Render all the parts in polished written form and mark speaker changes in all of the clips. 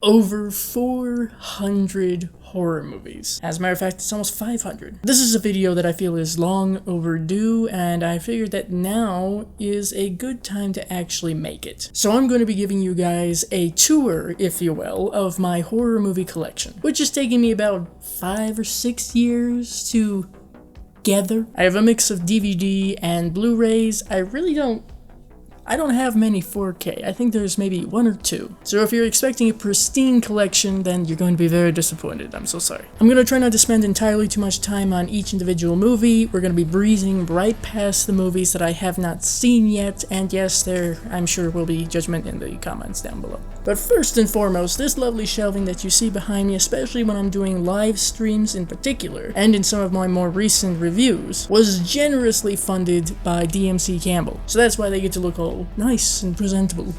Speaker 1: Over 400 horror movies. As a matter of fact, it's almost 500. This is a video that I feel is long overdue, and I figured that now is a good time to actually make it. So I'm going to be giving you guys a tour, if you will, of my horror movie collection, which is taking me about 5 or 6 years to gather. I have a mix of DVD and Blu-rays. I don't have many 4K. I think there's maybe 1 or 2. So if you're expecting a pristine collection, then you're going to be very disappointed. I'm so sorry. I'm going to try not to spend entirely too much time on each individual movie. We're going to be breezing right past the movies that I have not seen yet. And yes, there, I'm sure will be judgment in the comments down below. But first and foremost, this lovely shelving that you see behind me, especially when I'm doing live streams in particular, and in some of my more recent reviews, was generously funded by DMC Campbell. So that's why they get to look all nice and presentable,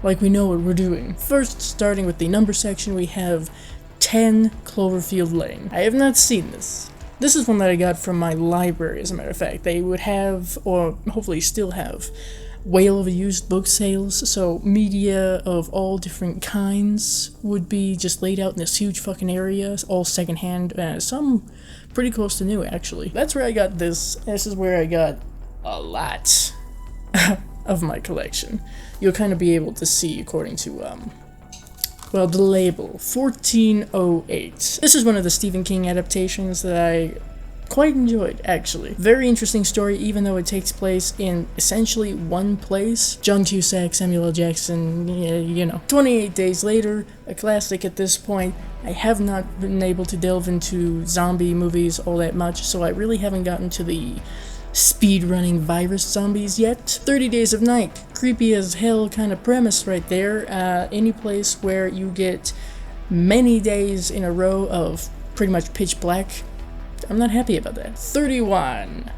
Speaker 1: like we know what we're doing. First, starting with the number section, we have 10 Cloverfield Lane. I have not seen this. This is one that I got from my library, as a matter of fact. They would have, or hopefully still have, whale of a used book sales, so media of all different kinds would be just laid out in this huge fucking area, all secondhand, some pretty close to new, actually. That's where I got this. This is where I got a lot of my collection. You'll kind of be able to see according to, well, the label, 1408. This is one of the Stephen King adaptations that I quite enjoyed, actually. Very interesting story, even though it takes place in essentially one place. John Cusack, Samuel L. Jackson, you know. 28 Days Later, a classic at this point. I have not been able to delve into zombie movies all that much, so I really haven't gotten to the speed-running virus zombies yet. 30 Days of Night, creepy as hell kind of premise right there. Any place where you get many days in a row of pretty much pitch black, I'm not happy about that. 31.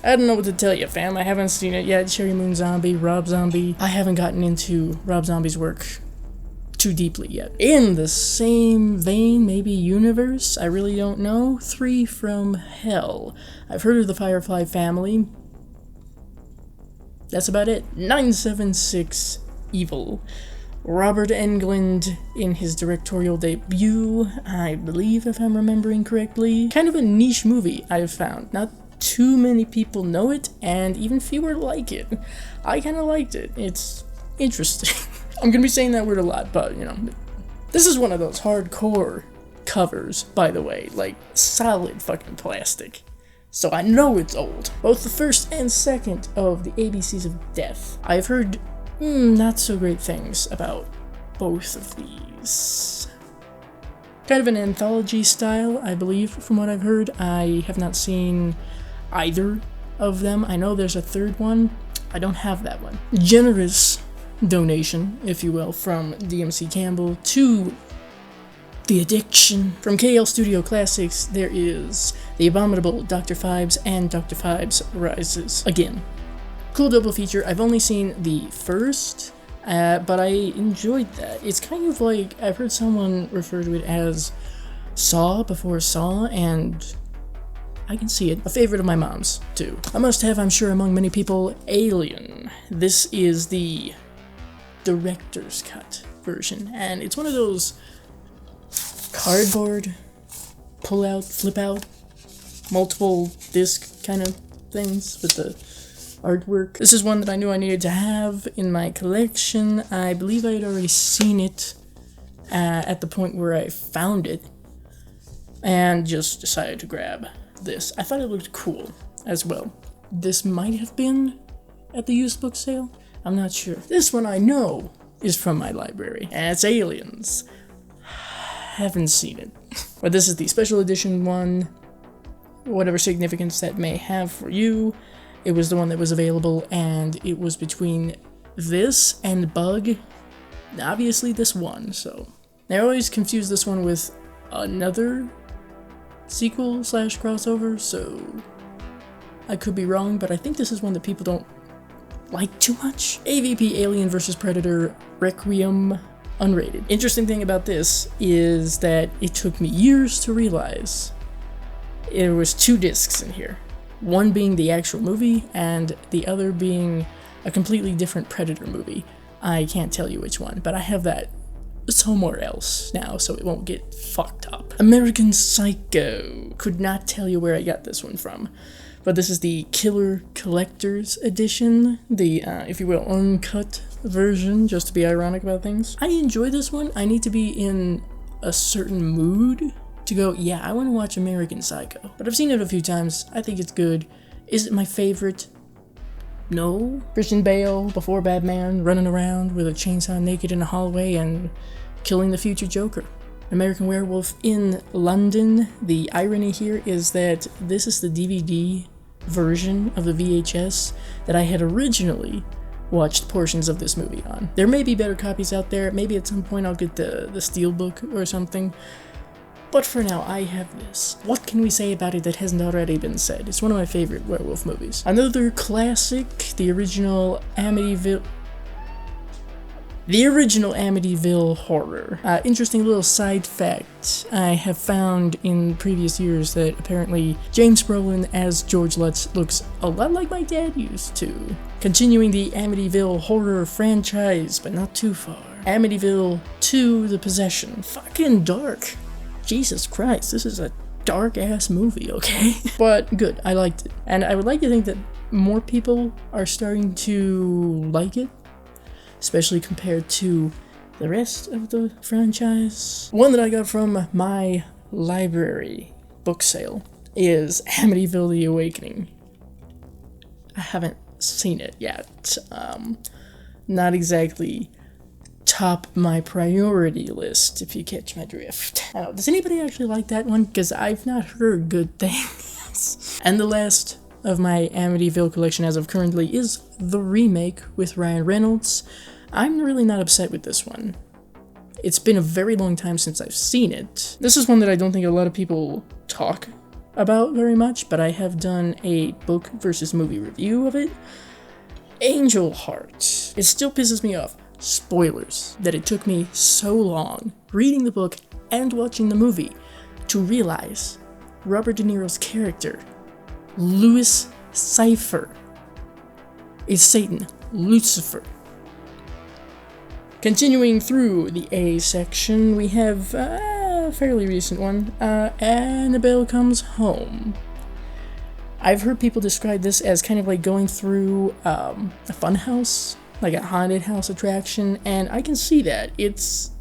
Speaker 1: I don't know what to tell you, fam. I haven't seen it yet. Cherry Moon Zombie, Rob Zombie. I haven't gotten into Rob Zombie's work too deeply yet. In the same vein, maybe universe, I really don't know. 3 from Hell. I've heard of the Firefly family. That's about it. 976 Evil. Robert Englund in his directorial debut, I believe, if I'm remembering correctly. Kind of a niche movie, I've found. Not too many people know it, and even fewer like it. I kind of liked it. It's interesting. I'm gonna be saying that word a lot, but, you know. This is one of those hardcore covers, by the way. Like, solid fucking plastic. So I know it's old. Both the first and second of the ABCs of Death. I've heard not so great things about both of these. Kind of an anthology style, I believe, from what I've heard. I have not seen either of them. I know there's a third one. I don't have that one. Generous donation, if you will, from DMC Campbell to The Addiction. From KL Studio Classics, there is The Abominable Dr. Phibes and Dr. Phibes Rises Again. Cool double feature. I've only seen the first, but I enjoyed that. It's kind of like, I've heard someone refer to it as Saw before Saw, and I can see it. A favorite of my mom's, too. A must-have, I'm sure, among many people, Alien. This is the director's cut version, and it's one of those cardboard pull-out, flip-out, multiple disc kind of things with the artwork. This is one that I knew I needed to have in my collection. I believe I had already seen it at the point where I found it and just decided to grab this. I thought it looked cool as well. This might have been at the used book sale. I'm not sure. This one I know is from my library, and it's Aliens. Haven't seen it. But this is the special edition one, whatever significance that may have for you. It was the one that was available, and it was between this and Bug. Obviously this one, so. I always confuse this one with another sequel / crossover, so I could be wrong, but I think this is one that people don't like too much. AVP Alien vs. Predator Requiem unrated. Interesting thing about this is that it took me years to realize there was 2 discs in here. One being the actual movie, and the other being a completely different Predator movie. I can't tell you which one, but I have that somewhere else now, so it won't get fucked up. American Psycho. Could not tell you where I got this one from, but this is the Killer Collector's Edition, the, if you will, uncut version, just to be ironic about things. I enjoy this one. I need to be in a certain mood to go, yeah, I want to watch American Psycho. But I've seen it a few times. I think it's good. Is it my favorite? No. Christian Bale, before Batman, running around with a chainsaw naked in a hallway and killing the future Joker. American Werewolf in London. The irony here is that this is the DVD version of the VHS that I had originally watched portions of this movie on. There may be better copies out there. Maybe at some point I'll get the Steelbook or something. But for now, I have this. What can we say about it that hasn't already been said? It's one of my favorite werewolf movies. Another classic, the original Amityville horror. Interesting little side fact I have found in previous years that apparently James Brolin as George Lutz looks a lot like my dad used to. Continuing the Amityville horror franchise, but not too far. Amityville 2: The Possession. Fucking dark. Jesus Christ, this is a dark-ass movie, okay? But good, I liked it. And I would like to think that more people are starting to like it, especially compared to the rest of the franchise. One that I got from my library book sale is Amityville: The Awakening. I haven't seen it yet. Not exactly top my priority list, if you catch my drift. Does anybody actually like that one? Because I've not heard good things. And the last of my Amityville collection as of currently is the remake with Ryan Reynolds. I'm really not upset with this one. It's been a very long time since I've seen it. This is one that I don't think a lot of people talk about very much, but I have done a book versus movie review of it. Angel Heart. It still pisses me off. Spoilers, that it took me so long reading the book and watching the movie to realize Robert De Niro's character, Louis Cypher, is Satan, Lucifer. Continuing through the A section, we have a fairly recent one, Annabelle Comes Home. I've heard people describe this as kind of like going through a fun house, like a haunted house attraction, and I can see that. It's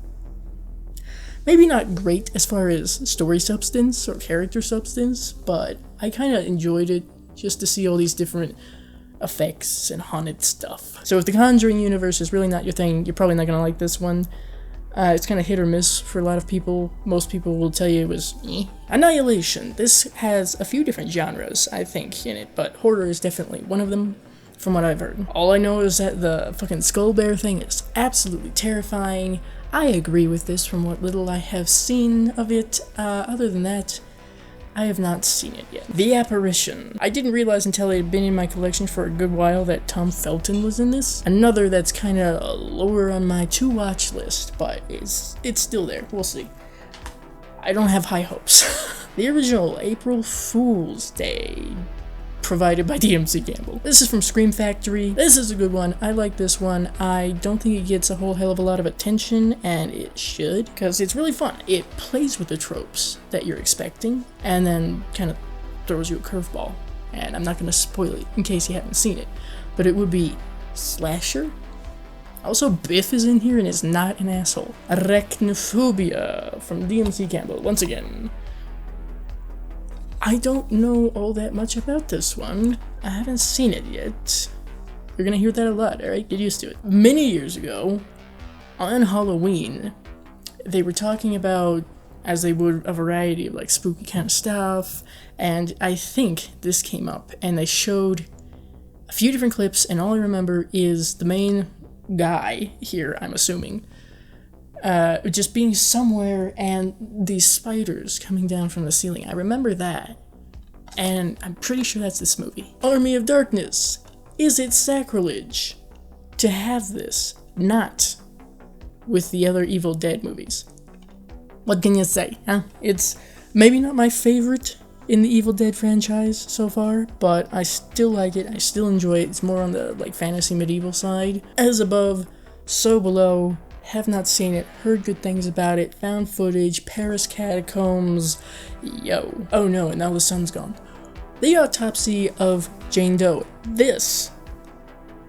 Speaker 1: maybe not great as far as story substance or character substance, but I kind of enjoyed it just to see all these different effects and haunted stuff. So if the Conjuring universe is really not your thing, you're probably not going to like this one. It's kind of hit or miss for a lot of people. Most people will tell you it was Annihilation. This has a few different genres, I think, in it, but horror is definitely one of them, from what I've heard. All I know is that the fucking skull bear thing is absolutely terrifying. I agree with this from what little I have seen of it. Other than that, I have not seen it yet. The Apparition. I didn't realize until it had been in my collection for a good while that Tom Felton was in this. Another that's kind of lower on my to-watch list, but it's still there. We'll see. I don't have high hopes. The original April Fool's Day, provided by DMC Gamble. This is from Scream Factory. This is a good one. I like this one. I don't think it gets a whole hell of a lot of attention, and it should, because it's really fun. It plays with the tropes that you're expecting, and then kind of throws you a curveball. And I'm not going to spoil it in case you haven't seen it, but it would be slasher. Also, Biff is in here and is not an asshole. Arachnophobia from DMC Gamble. Once again, I don't know all that much about this one. I haven't seen it yet. You're gonna hear that a lot, alright? Get used to it. Many years ago, on Halloween, they were talking about, as they would, a variety of like spooky kind of stuff, and I think this came up, and they showed a few different clips, and all I remember is the main guy here, I'm assuming, just being somewhere and these spiders coming down from the ceiling. I remember that, and I'm pretty sure that's this movie. Army of Darkness. Is it sacrilege to have this not with the other Evil Dead movies? What can you say, huh? It's maybe not my favorite in the Evil Dead franchise so far, but I still like it. I still enjoy it. It's more on the like fantasy medieval side. As above, so below. Have not seen it, heard good things about it, found footage, Paris catacombs, yo. Oh no, and now the sun's gone. The Autopsy of Jane Doe. This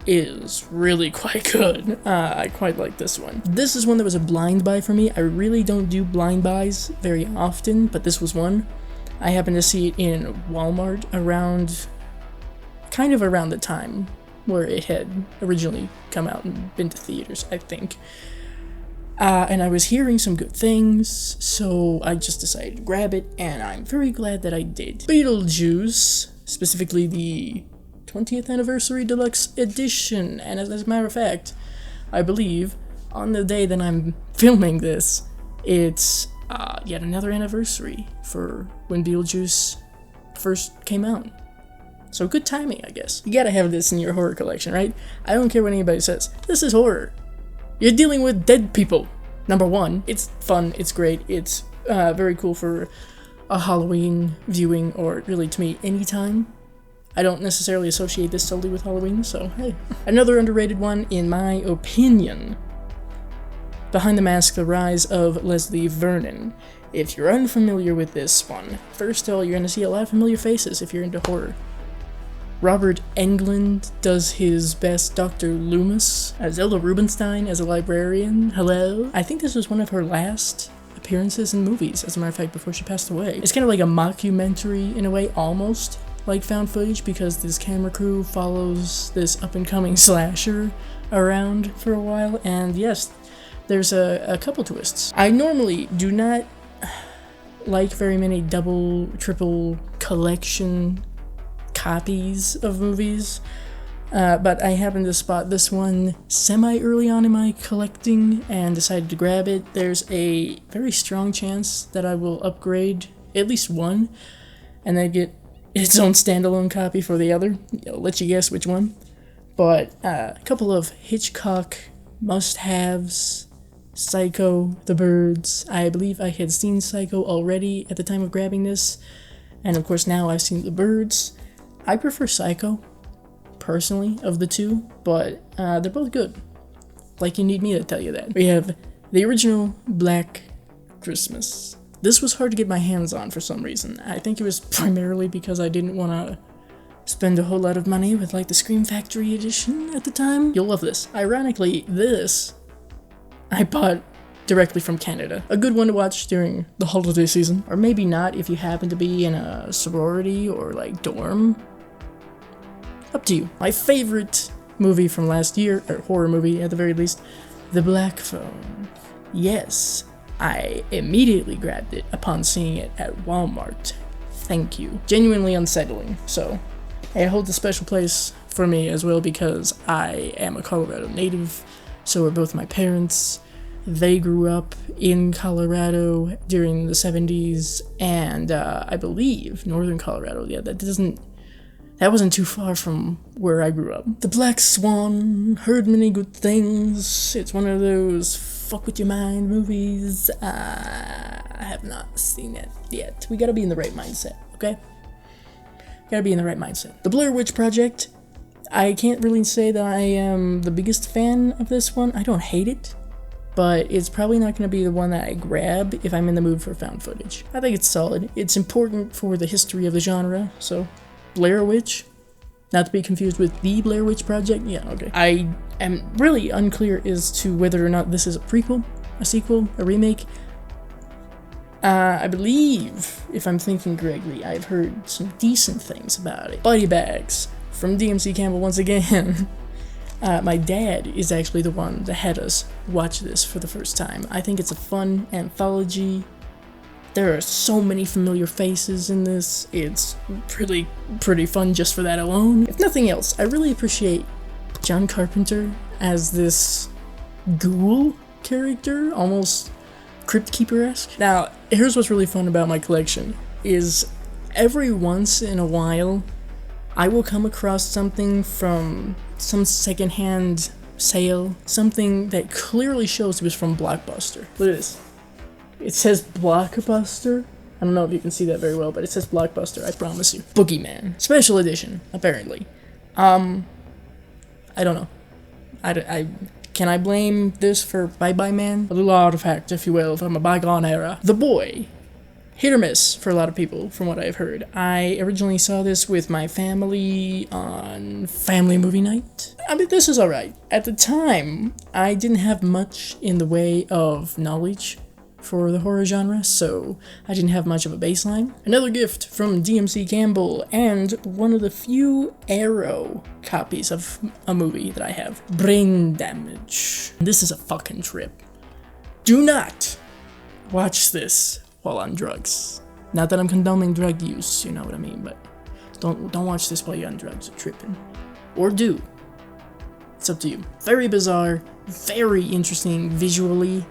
Speaker 1: is really quite good. I quite like this one. This is one that was a blind buy for me. I really don't do blind buys very often, but this was one. I happened to see it in Walmart kind of around the time where it had originally come out and been to theaters, I think. And I was hearing some good things, so I just decided to grab it, and I'm very glad that I did. Beetlejuice, specifically the 20th Anniversary Deluxe Edition, and as a matter of fact, I believe, on the day that I'm filming this, it's yet another anniversary for when Beetlejuice first came out. So good timing, I guess. You gotta have this in your horror collection, right? I don't care what anybody says. This is horror. You're dealing with dead people. Number one, it's fun, it's great, it's very cool for a Halloween viewing, or really to me, anytime. I don't necessarily associate this solely with Halloween, so hey. Another underrated one, in my opinion. Behind the Mask, The Rise of Leslie Vernon. If you're unfamiliar with this one, first of all, you're gonna see a lot of familiar faces if you're into horror. Robert Englund does his best Dr. Loomis. Zelda Rubinstein as a librarian. Hello. I think this was one of her last appearances in movies, as a matter of fact, before she passed away. It's kind of like a mockumentary in a way, almost like found footage, because this camera crew follows this up-and-coming slasher around for a while, and yes, there's a couple twists. I normally do not like very many double, triple collection copies of movies, but I happened to spot this one semi-early on in my collecting and decided to grab it. There's a very strong chance that I will upgrade at least one and then get its own standalone copy for the other. I'll let you guess which one. But a couple of Hitchcock must-haves. Psycho, The Birds. I believe I had seen Psycho already at the time of grabbing this, and of course now I've seen The Birds. I prefer Psycho, personally, of the two, but they're both good. Like you need me to tell you that. We have the original Black Christmas. This was hard to get my hands on for some reason. I think it was primarily because I didn't want to spend a whole lot of money with like the Scream Factory edition at the time. You'll love this. Ironically, this I bought directly from Canada. A good one to watch during the holiday season, or maybe not if you happen to be in a sorority or like dorm. Up to you. My favorite movie from last year, or horror movie at the very least, The Black Phone. Yes, I immediately grabbed it upon seeing it at Walmart. Thank you. Genuinely unsettling, so it holds a special place for me as well because I am a Colorado native, so are both my parents. They grew up in Colorado during the 70s, and I believe Northern Colorado. Yeah, that wasn't too far from where I grew up. The Black Swan, heard many good things. It's one of those fuck with your mind movies. I have not seen it yet. We gotta be in the right mindset, okay? Gotta be in the right mindset. The Blair Witch Project. I can't really say that I am the biggest fan of this one. I don't hate it, but it's probably not going to be the one that I grab if I'm in the mood for found footage. I think it's solid. It's important for the history of the genre, so Blair Witch, not to be confused with The Blair Witch Project. Yeah, okay. I am really unclear as to whether or not this is a prequel, a sequel, a remake. I believe, if I'm thinking correctly, I've heard some decent things about it. Body Bags from DMC Campbell once again. My dad is actually the one that had us watch this for the first time. I think it's a fun anthology. There are so many familiar faces in this. It's pretty fun just for that alone. If nothing else, I really appreciate John Carpenter as this ghoul character, almost Crypt Keeper-esque. Now, here's what's really fun about my collection, is every once in a while, I will come across something from some secondhand sale, something that clearly shows it was from Blockbuster. Look at this. It says Blockbuster. I don't know if you can see that very well, but it says Blockbuster, I promise you. Boogeyman. Special edition, apparently. I don't know. Can I blame this for Bye Bye Man? A little artifact, if you will, from a bygone era. The Boy. Hit or miss for a lot of people, from what I've heard. I originally saw this with my family on family movie night. I mean, this is alright. At the time, I didn't have much in the way of knowledge for the horror genre, so I didn't have much of a baseline. Another gift from DMC Campbell, and one of the few Arrow copies of a movie that I have. Brain Damage. This is a fucking trip. Do not watch this while on drugs. Not that I'm condoning drug use, you know what I mean, but don't watch this while you're on drugs or tripping. Or do. It's up to you. Very bizarre, very interesting visually,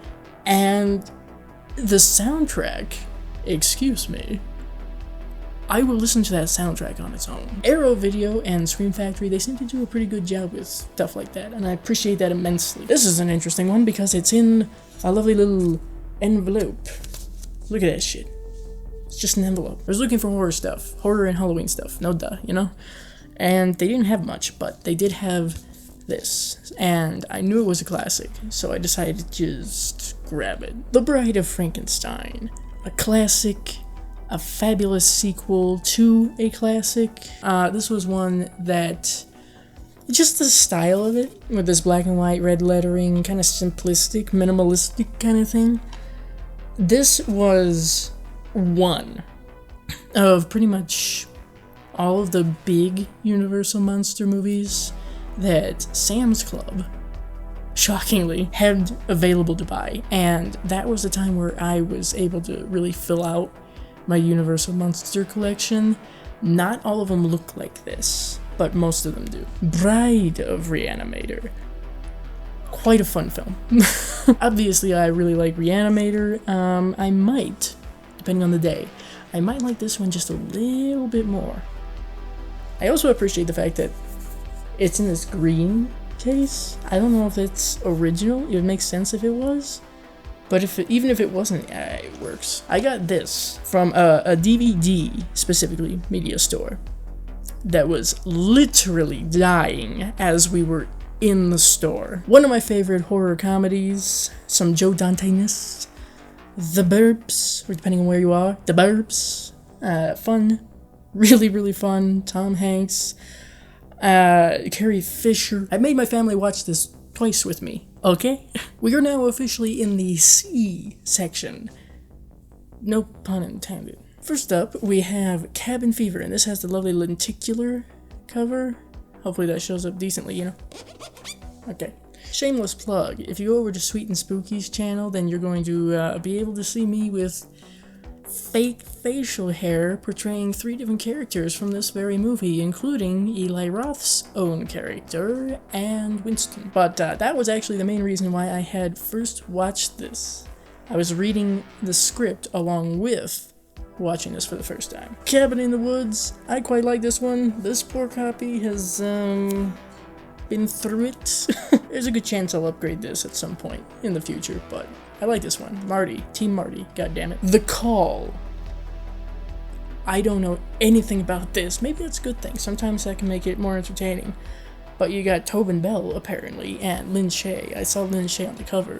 Speaker 1: and the soundtrack, excuse me, I will listen to that soundtrack on its own. Arrow Video and Scream Factory, they seem to do a pretty good job with stuff like that, and I appreciate that immensely. This is an interesting one because it's in a lovely little envelope. Look at that shit. It's just an envelope. I was looking for horror stuff. Horror and Halloween stuff. No duh, you know? And they didn't have much, but they did have this. And I knew it was a classic, so I decided to just grab it. The Bride of Frankenstein. A classic, a fabulous sequel to a classic. This was one that, just the style of it, with this black and white red lettering, kind of simplistic, minimalistic kind of thing. This was one of pretty much all of the big Universal monster movies that Sam's Club, shockingly, had available to buy. And that was the time where I was able to really fill out my Universal monster collection. Not all of them look like this, but most of them do. Bride of Reanimator. Quite a fun film. Obviously, I really like Reanimator. I might, depending on the day, I might like this one just a little bit more. I also appreciate the fact that it's in this green case. I don't know if it's original. It would make sense if it was. But even if it wasn't, it works. I got this from a DVD, specifically, media store, that was literally dying as we were in the store. One of my favorite horror comedies, some Joe Dante-ness. The Burbs, or depending on where you are, The Burbs. Fun. Really, really fun. Tom Hanks. Carrie Fisher. I made my family watch this twice with me, okay? We are now officially in the C section. No pun intended. First up, we have Cabin Fever, and this has the lovely lenticular cover. Hopefully that shows up decently, you know? Okay. Shameless plug. If you go over to Sweet and Spooky's channel, then you're going to be able to see me with fake facial hair portraying 3 different characters from this very movie, including Eli Roth's own character and Winston. But that was actually the main reason why I had first watched this. I was reading the script along with watching this for the first time. Cabin in the Woods. I quite like this one. This poor copy has been through it. There's a good chance I'll upgrade this at some point in the future, but I like this one. Marty. Team Marty. God damn it. The Call. I don't know anything about this. Maybe that's a good thing. Sometimes that can make it more entertaining. But you got Tobin Bell, apparently, and Lynn Shay. I saw Lynn Shay on the cover.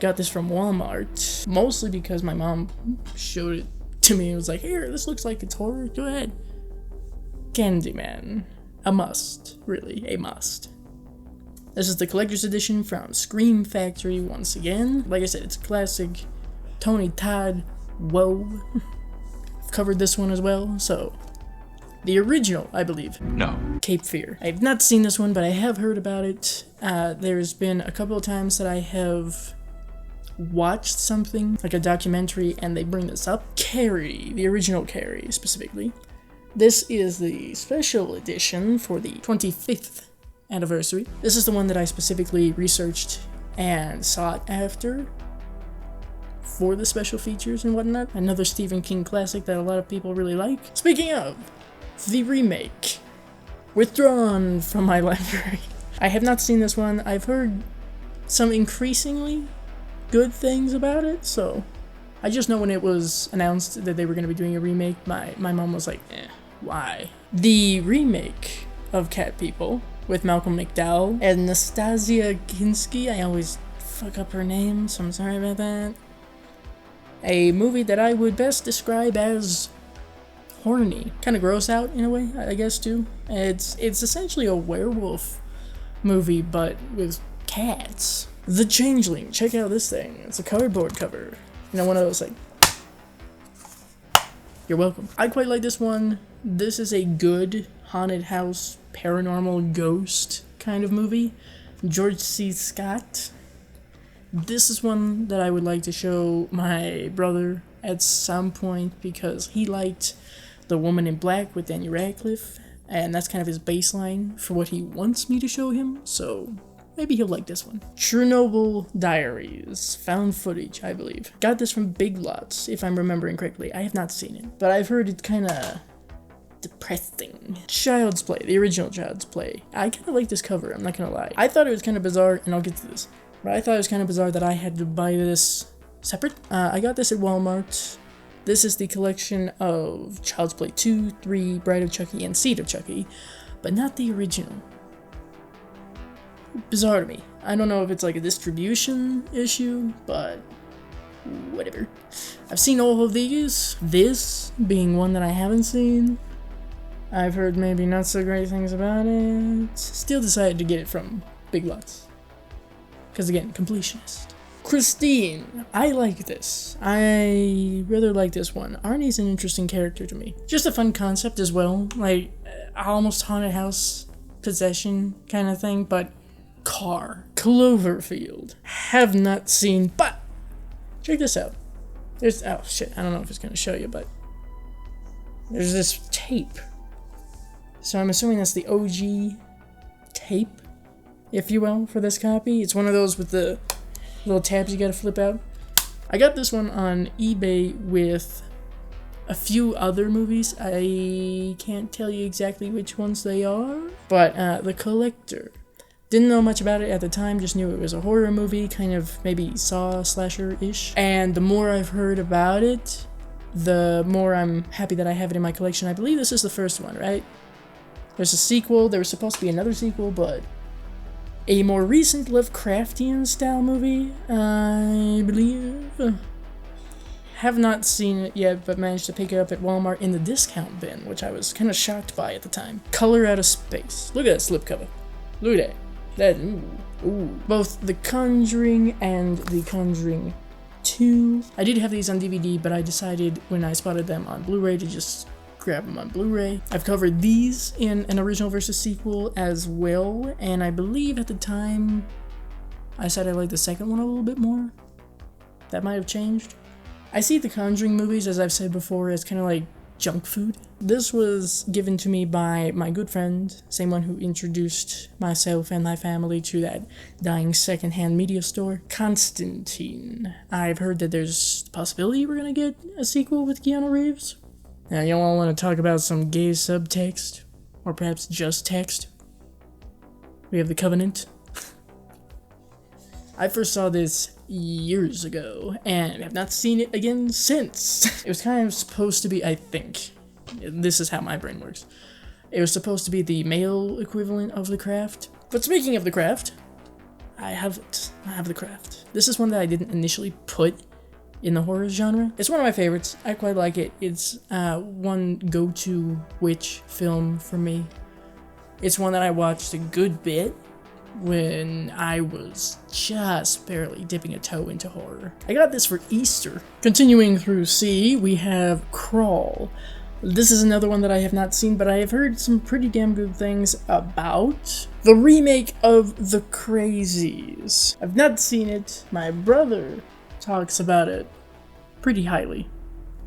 Speaker 1: Got this from Walmart. Mostly because my mom showed it to me and was like, here, this looks like it's horror. Go ahead. Candyman. A must. Really, a must. This is the collector's edition from Scream Factory once again. Like I said, it's a classic. Tony Todd. Whoa. I've covered this one as well, so. The original, I believe. No. Cape Fear. I have not seen this one, but I have heard about it. There's been a couple of times that I have watched something, like a documentary, and they bring this up. Carrie, the original Carrie, specifically. This is the special edition for the 25th anniversary. This is the one that I specifically researched and sought after for the special features and whatnot. Another Stephen King classic that a lot of people really like. Speaking of, the remake. Withdrawn from my library. I have not seen this one. I've heard some increasingly good things about it, so I just know when it was announced that they were going to be doing a remake, my mom was like, why? The remake of Cat People with Malcolm McDowell and Nastasia Kinski. I always fuck up her name, so I'm sorry about that. A movie that I would best describe as horny. Kind of gross out in a way, I guess, too. It's essentially a werewolf movie, but with cats. The Changeling. Check out this thing. It's a cardboard cover. You know, one of those, like... You're welcome. I quite like this one. This is a good haunted house, paranormal ghost kind of movie. George C. Scott. This is one that I would like to show my brother at some point because he liked The Woman in Black with Daniel Radcliffe, and that's kind of his baseline for what he wants me to show him, so maybe he'll like this one. Chernobyl Diaries. Found footage, I believe. Got this from Big Lots, if I'm remembering correctly. I have not seen it, but I've heard it's kind of depressing. Child's Play, the original Child's Play. I kind of like this cover, I'm not gonna lie. I thought it was kind of bizarre, and I'll get to this. But I thought it was kind of bizarre that I had to buy this separate. I got this at Walmart. This is the collection of Child's Play 2, 3, Bride of Chucky, and Seed of Chucky, but not the original. Bizarre to me. I don't know if it's like a distribution issue, but whatever. I've seen all of these, this being one that I haven't seen. I've heard maybe not so great things about it. Still decided to get it from Big Lots. Because again, completionist. Christine. I like this. I rather like this one. Arnie's an interesting character to me. Just a fun concept as well. Like, almost haunted house possession kind of thing, but car. Cloverfield. Have not seen, but check this out. There's, oh shit, I don't know if it's going to show you, but there's this tape. So I'm assuming that's the OG tape, if you will, for this copy. It's one of those with the little tabs you gotta flip out. I got this one on eBay with a few other movies. I can't tell you exactly which ones they are, but The Collector. Didn't know much about it at the time, just knew it was a horror movie, kind of maybe Saw slasher-ish. And the more I've heard about it, the more I'm happy that I have it in my collection. I believe this is the first one, right? There's a sequel. There was supposed to be another sequel, but a more recent Lovecraftian style movie, I believe. Have not seen it yet, but managed to pick it up at Walmart in the discount bin, which I was kind of shocked by at the time. Color Out of Space. Look at that slipcover. Look at that. Ooh. Both The Conjuring and The Conjuring 2. I did have these on DVD, but I decided when I spotted them on Blu-ray to just grab them on Blu-ray. I've covered these in an original versus sequel as well, and I believe at the time I said I liked the second one a little bit more. That might have changed. I see the Conjuring movies, as I've said before, as kind of like junk food. This was given to me by my good friend, same one who introduced myself and my family to that dying secondhand media store, Constantine. I've heard that there's a possibility we're gonna get a sequel with Keanu Reeves. Now, you all want to talk about some gay subtext, or perhaps just text? We have The Covenant. I first saw this years ago, and have not seen it again since. It was kind of supposed to be, I think, this is how my brain works, it was supposed to be the male equivalent of The Craft. But speaking of The Craft, I have it. I have The Craft. This is one that I didn't initially put in the horror genre. It's one of my favorites. I quite like it. It's one go-to witch film for me. It's one that I watched a good bit when I was just barely dipping a toe into horror. I got this for Easter. Continuing through C, we have Crawl. This is another one that I have not seen, but I have heard some pretty damn good things about. The remake of The Crazies. I've not seen it. My brother talks about it pretty highly.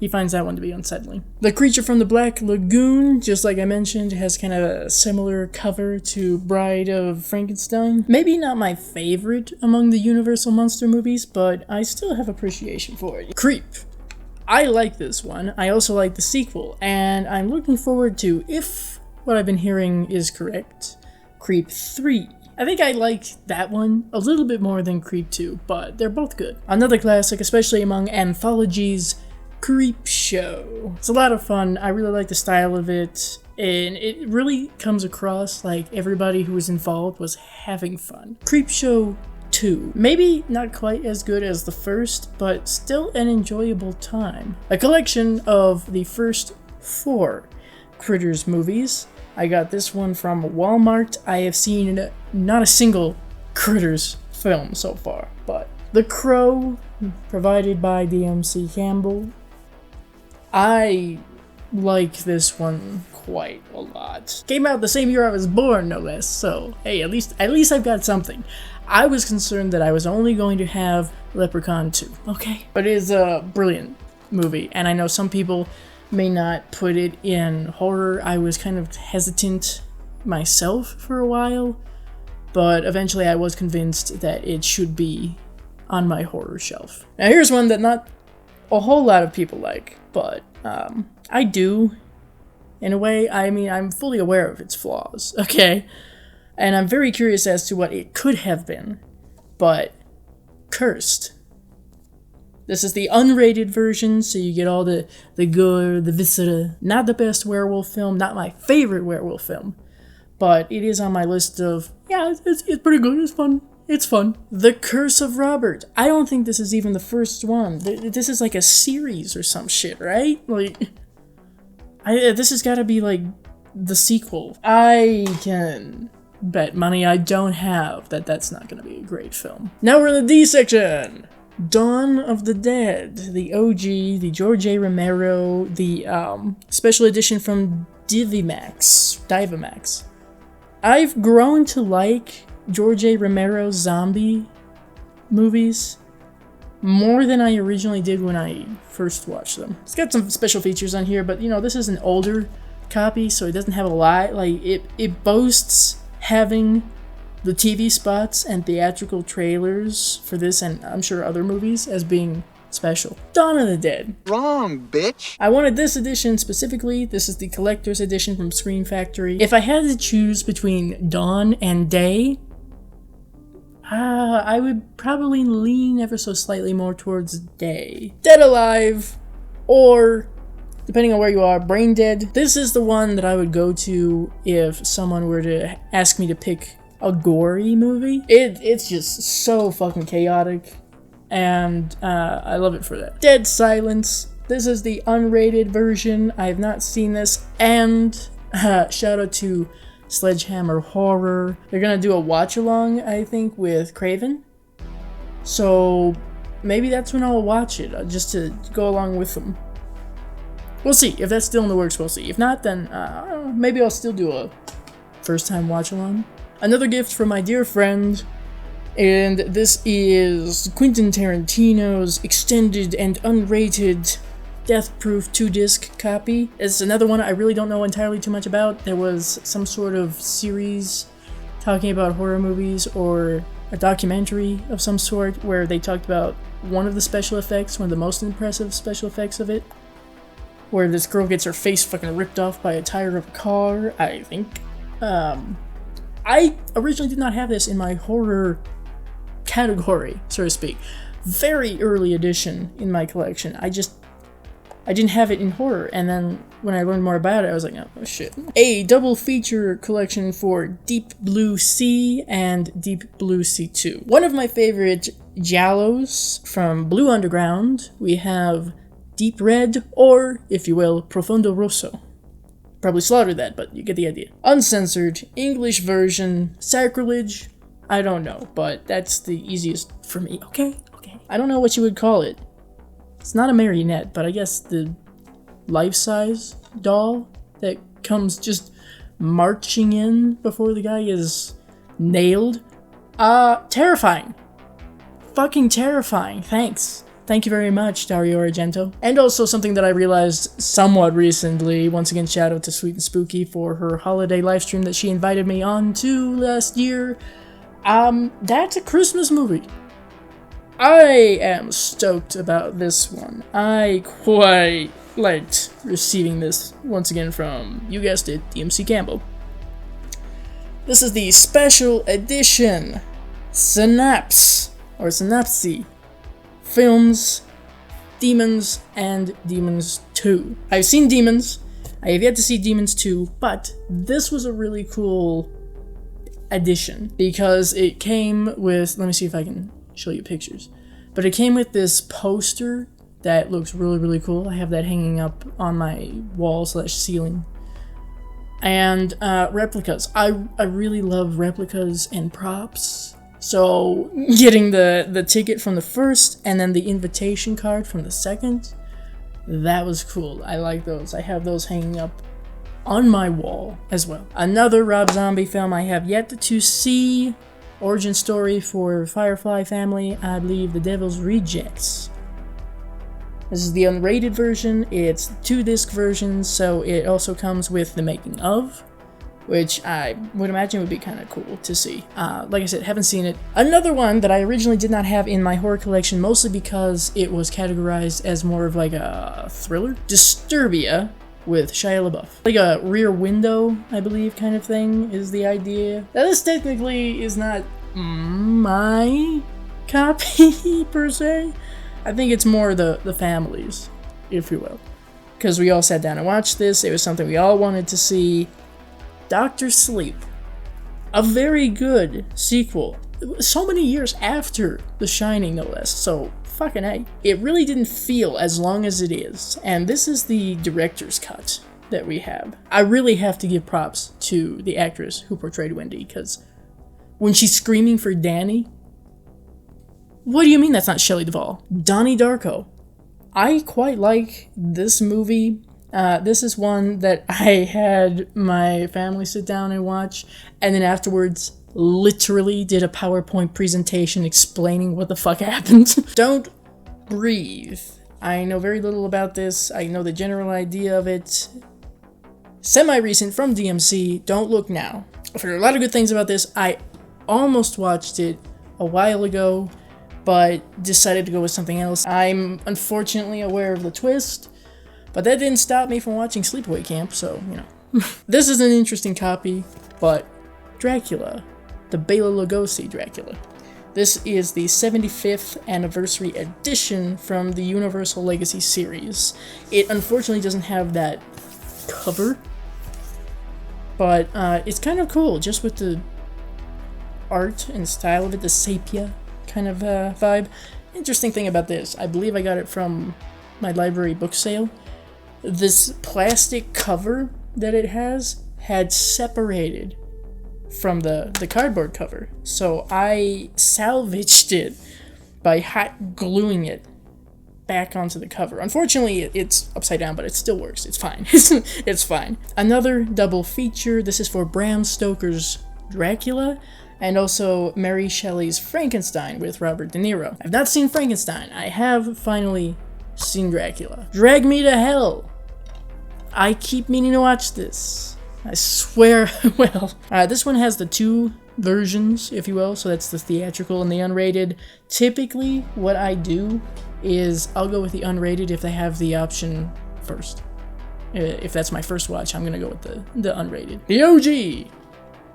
Speaker 1: He finds that one to be unsettling. The Creature from the Black Lagoon, just like I mentioned, has kind of a similar cover to Bride of Frankenstein. Maybe not my favorite among the Universal Monster movies, but I still have appreciation for it. Creep. I like this one. I also like the sequel, and I'm looking forward to, if what I've been hearing is correct, Creep 3. I think I like that one a little bit more than Creep 2, but they're both good. Another classic, especially among anthologies, Creepshow. It's a lot of fun. I really like the style of it, and it really comes across like everybody who was involved was having fun. Creepshow 2. Maybe not quite as good as the first, but still an enjoyable time. A collection of the first 4 Critters movies. I got this one from Walmart. I have seen not a single Critters film so far, but The Crow, provided by DMC Campbell. I like this one quite a lot. Came out the same year I was born, no less, so hey, at least I've got something. I was concerned that I was only going to have Leprechaun 2, okay? But it is a brilliant movie, and I know some people may not put it in horror. I was kind of hesitant myself for a while, but eventually I was convinced that it should be on my horror shelf. Now here's one that not a whole lot of people like, but I do, in a way. I mean, I'm fully aware of its flaws, okay? And I'm very curious as to what it could have been, but Cursed. This is the unrated version, so you get all the gore, the viscera. Not the best werewolf film, not my favorite werewolf film, but it is on my list of, yeah, it's pretty good, it's fun. It's fun. The Curse of Robert. I don't think this is even the first one. This is like a series or some shit, right? Like, this has got to be like the sequel. I can bet money I don't have that that's not going to be a great film. Now we're in the D section. Dawn of the Dead. The OG, the George A. Romero, the special edition from Divamax. I've grown to like George A. Romero's zombie movies more than I originally did when I first watched them. It's got some special features on here, but you know, this is an older copy, so it doesn't have a lot. Like, it boasts having the TV spots and theatrical trailers for this, and I'm sure other movies, as being special. Dawn of the Dead.
Speaker 2: Wrong, bitch.
Speaker 1: I wanted this edition specifically. This is the collector's edition from Scream Factory. If I had to choose between Dawn and Day, I would probably lean ever so slightly more towards Day. Dead Alive, or, depending on where you are, Brain Dead. This is the one that I would go to if someone were to ask me to pick a gory movie. It's just so fucking chaotic, and I love it for that. Dead Silence. This is the unrated version. I have not seen this, and shout out to Sledgehammer Horror. They're gonna do a watch-along, I think, with Craven. So maybe that's when I'll watch it, just to go along with them. We'll see. If that's still in the works, we'll see. If not, then maybe I'll still do a first-time watch-along. Another gift from my dear friend, and this is Quentin Tarantino's extended and unrated Death Proof 2-disc copy. It's another one I really don't know entirely too much about. There was some sort of series talking about horror movies, or a documentary of some sort, where they talked about one of the special effects, one of the most impressive special effects of it, where this girl gets her face fucking ripped off by a tire of a car, I think. I originally did not have this in my horror category, so to speak. Very early edition in my collection. I didn't have it in horror, and then when I learned more about it, I was like, oh shit. A double feature collection for Deep Blue Sea and Deep Blue Sea 2. One of my favorite giallos from Blue Underground, we have Deep Red, or, if you will, Profondo Rosso. Probably slaughtered that, but you get the idea. Uncensored, English version, sacrilege, I don't know, but that's the easiest for me. Okay. I don't know what you would call it. It's not a marionette, but I guess the life-size doll that comes just marching in before the guy is nailed. Terrifying. Fucking terrifying. Thanks. Thank you very much, Dario Argento. And also something that I realized somewhat recently, once again shout out to Sweet and Spooky for her holiday livestream that she invited me on to last year. That's a Christmas movie. I am stoked about this one. I quite liked receiving this once again from, you guessed it, DMC Campbell. This is the special edition Synapse, or Synapse Films Demons and Demons 2. I've seen Demons. I have yet to see Demons 2, but this was a really cool addition because it came with, let me see if I can show you pictures, but it came with this poster that looks really, really cool. I have that hanging up on my wall / ceiling. And replicas. I really love replicas and props. So getting the ticket from the first and then the invitation card from the second, that was cool. I like those. I have those hanging up on my wall as well. Another Rob Zombie film I have yet to see. Origin story for Firefly family. I believe The Devil's Rejects. This is the unrated version. It's 2-disc version, so it also comes with the making of, which I would imagine would be kind of cool to see. Like I said, haven't seen it. Another one that I originally did not have in my horror collection, mostly because it was categorized as more of like a thriller. Disturbia with Shia LaBeouf. Like a Rear Window, I believe, kind of thing is the idea. Now, this technically is not my copy, per se. I think it's more the family's, if you will. Because we all sat down and watched this. It was something we all wanted to see. Dr. Sleep. A very good sequel. So many years after The Shining, no less. So, fucking A. It really didn't feel as long as it is. And this is the director's cut that we have. I really have to give props to the actress who portrayed Wendy, because when she's screaming for Danny, what do you mean that's not Shelley Duvall? Donnie Darko. I quite like this movie. This is one that I had my family sit down and watch, and then afterwards literally did a PowerPoint presentation explaining what the fuck happened. Don't Breathe. I know very little about this. I know the general idea of it. Semi-recent from DMC, Don't Look Now. I've heard a lot of good things about this. I almost watched it a while ago, but decided to go with something else. I'm unfortunately aware of the twist, but that didn't stop me from watching Sleepaway Camp, so, you know. This is an interesting copy, but Dracula, the Bela Lugosi Dracula. This is the 75th anniversary edition from the Universal Legacy series. It unfortunately doesn't have that cover, but it's kind of cool, just with the art and style of it, the sepia kind of vibe. Interesting thing about this, I believe I got it from my library book sale. This plastic cover that it has had separated from the cardboard cover, so I salvaged it by hot gluing it back onto the cover. Unfortunately, it's upside down, but it still works. It's fine. It's fine. Another double feature. This is for Bram Stoker's Dracula, and also Mary Shelley's Frankenstein with Robert De Niro. I've not seen Frankenstein. I have finally seen Dracula. Drag Me to Hell. I keep meaning to watch this. I swear I will. This one has the two versions, if you will, so that's the theatrical and the unrated. Typically, what I do is I'll go with the unrated if they have the option first. If that's my first watch, I'm gonna go with the unrated. The OG!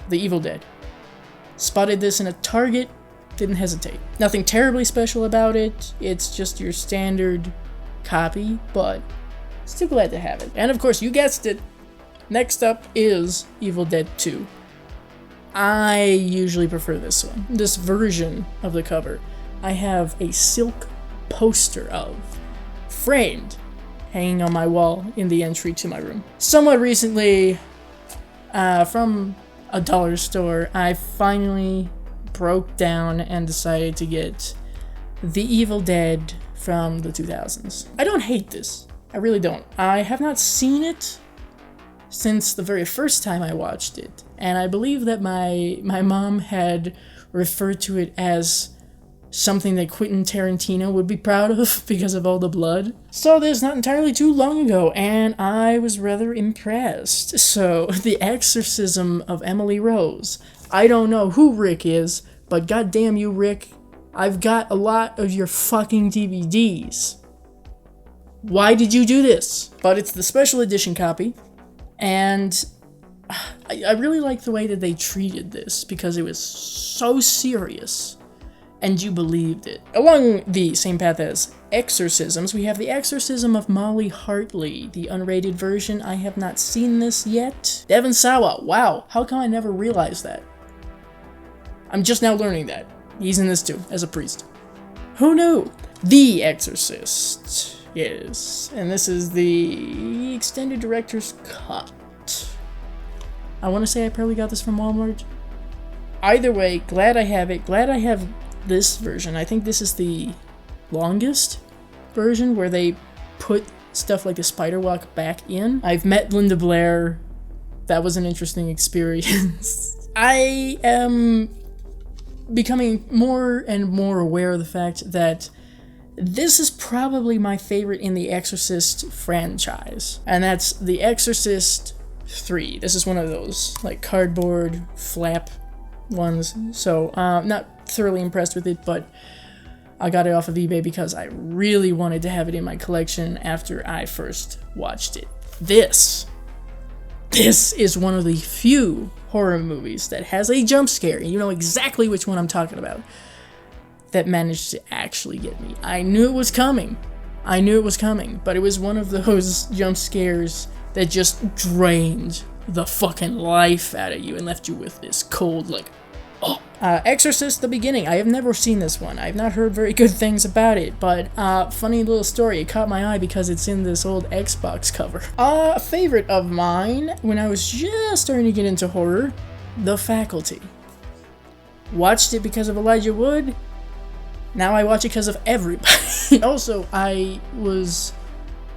Speaker 1: The Evil Dead. Spotted this in a Target, didn't hesitate. Nothing terribly special about it, it's just your standard copy, but still glad to have it. And of course, you guessed it, next up is Evil Dead 2. I usually prefer this one, this version of the cover. I have a silk poster of, framed, hanging on my wall in the entry to my room. Somewhat recently, from a dollar store, I finally broke down and decided to get The Evil Dead from the 2000s. I don't hate this. I really don't. I have not seen it since the very first time I watched it, and I believe that my mom had referred to it as something that Quentin Tarantino would be proud of because of all the blood. So this not entirely too long ago, and I was rather impressed. So, The Exorcism of Emily Rose. I don't know who Rick is, but goddamn you, Rick, I've got a lot of your fucking DVDs. Why did you do this? But it's the special edition copy, and I really like the way that they treated this because it was so serious. And you believed it. Along the same path as exorcisms. We have The Exorcism of Molly Hartley, the unrated version. I have not seen this yet. Devon Sawa, wow, how come I never realized that? I'm just now learning that. He's in this too, as a priest. Who knew? The Exorcist, yes. And this is the extended director's cut. I want to say I probably got this from Walmart. Either way, glad I have it. Glad I have this version. I think this is the longest version where they put stuff like the spider walk back in. I've met Linda Blair. That was an interesting experience. I am becoming more and more aware of the fact that this is probably my favorite in the Exorcist franchise. And that's The Exorcist 3. This is one of those like cardboard flap ones. So not thoroughly impressed with it, but I got it off of eBay because I really wanted to have it in my collection after I first watched it. This is one of the few horror movies that has a jump scare, and you know exactly which one I'm talking about, that managed to actually get me. I knew it was coming. But it was one of those jump scares that just drained the fucking life out of you and left you with this cold, like, oh. Exorcist: The Beginning. I have never seen this one. I've not heard very good things about it, but funny little story. It caught my eye because it's in this old Xbox cover. A favorite of mine when I was just starting to get into horror, The Faculty. Watched it because of Elijah Wood. Now I watch it because of everybody. Also, I was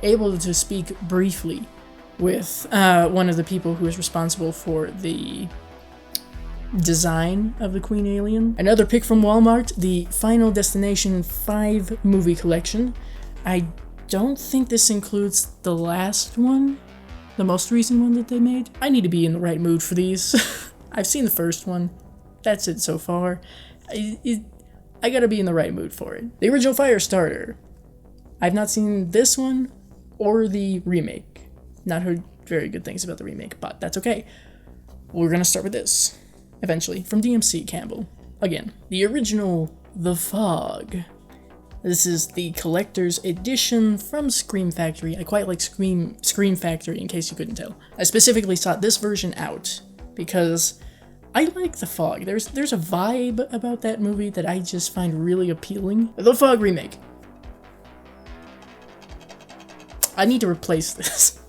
Speaker 1: able to speak briefly with one of the people who is responsible for the design of the Queen Alien. Another pick from Walmart, the Final Destination 5 movie collection. I don't think this includes the last one, the most recent one that they made. I need to be in the right mood for these. I've seen the first one. That's it so far. I gotta be in the right mood for it. The original Firestarter. I've not seen this one or the remake. Not heard very good things about the remake, but that's okay. We're gonna start with this. Eventually, from DMC Campbell. Again, the original The Fog. This is the collector's edition from Scream Factory. I quite like Scream Factory, in case you couldn't tell. I specifically sought this version out because I like The Fog. There's a vibe about that movie that I just find really appealing. The Fog remake. I need to replace this.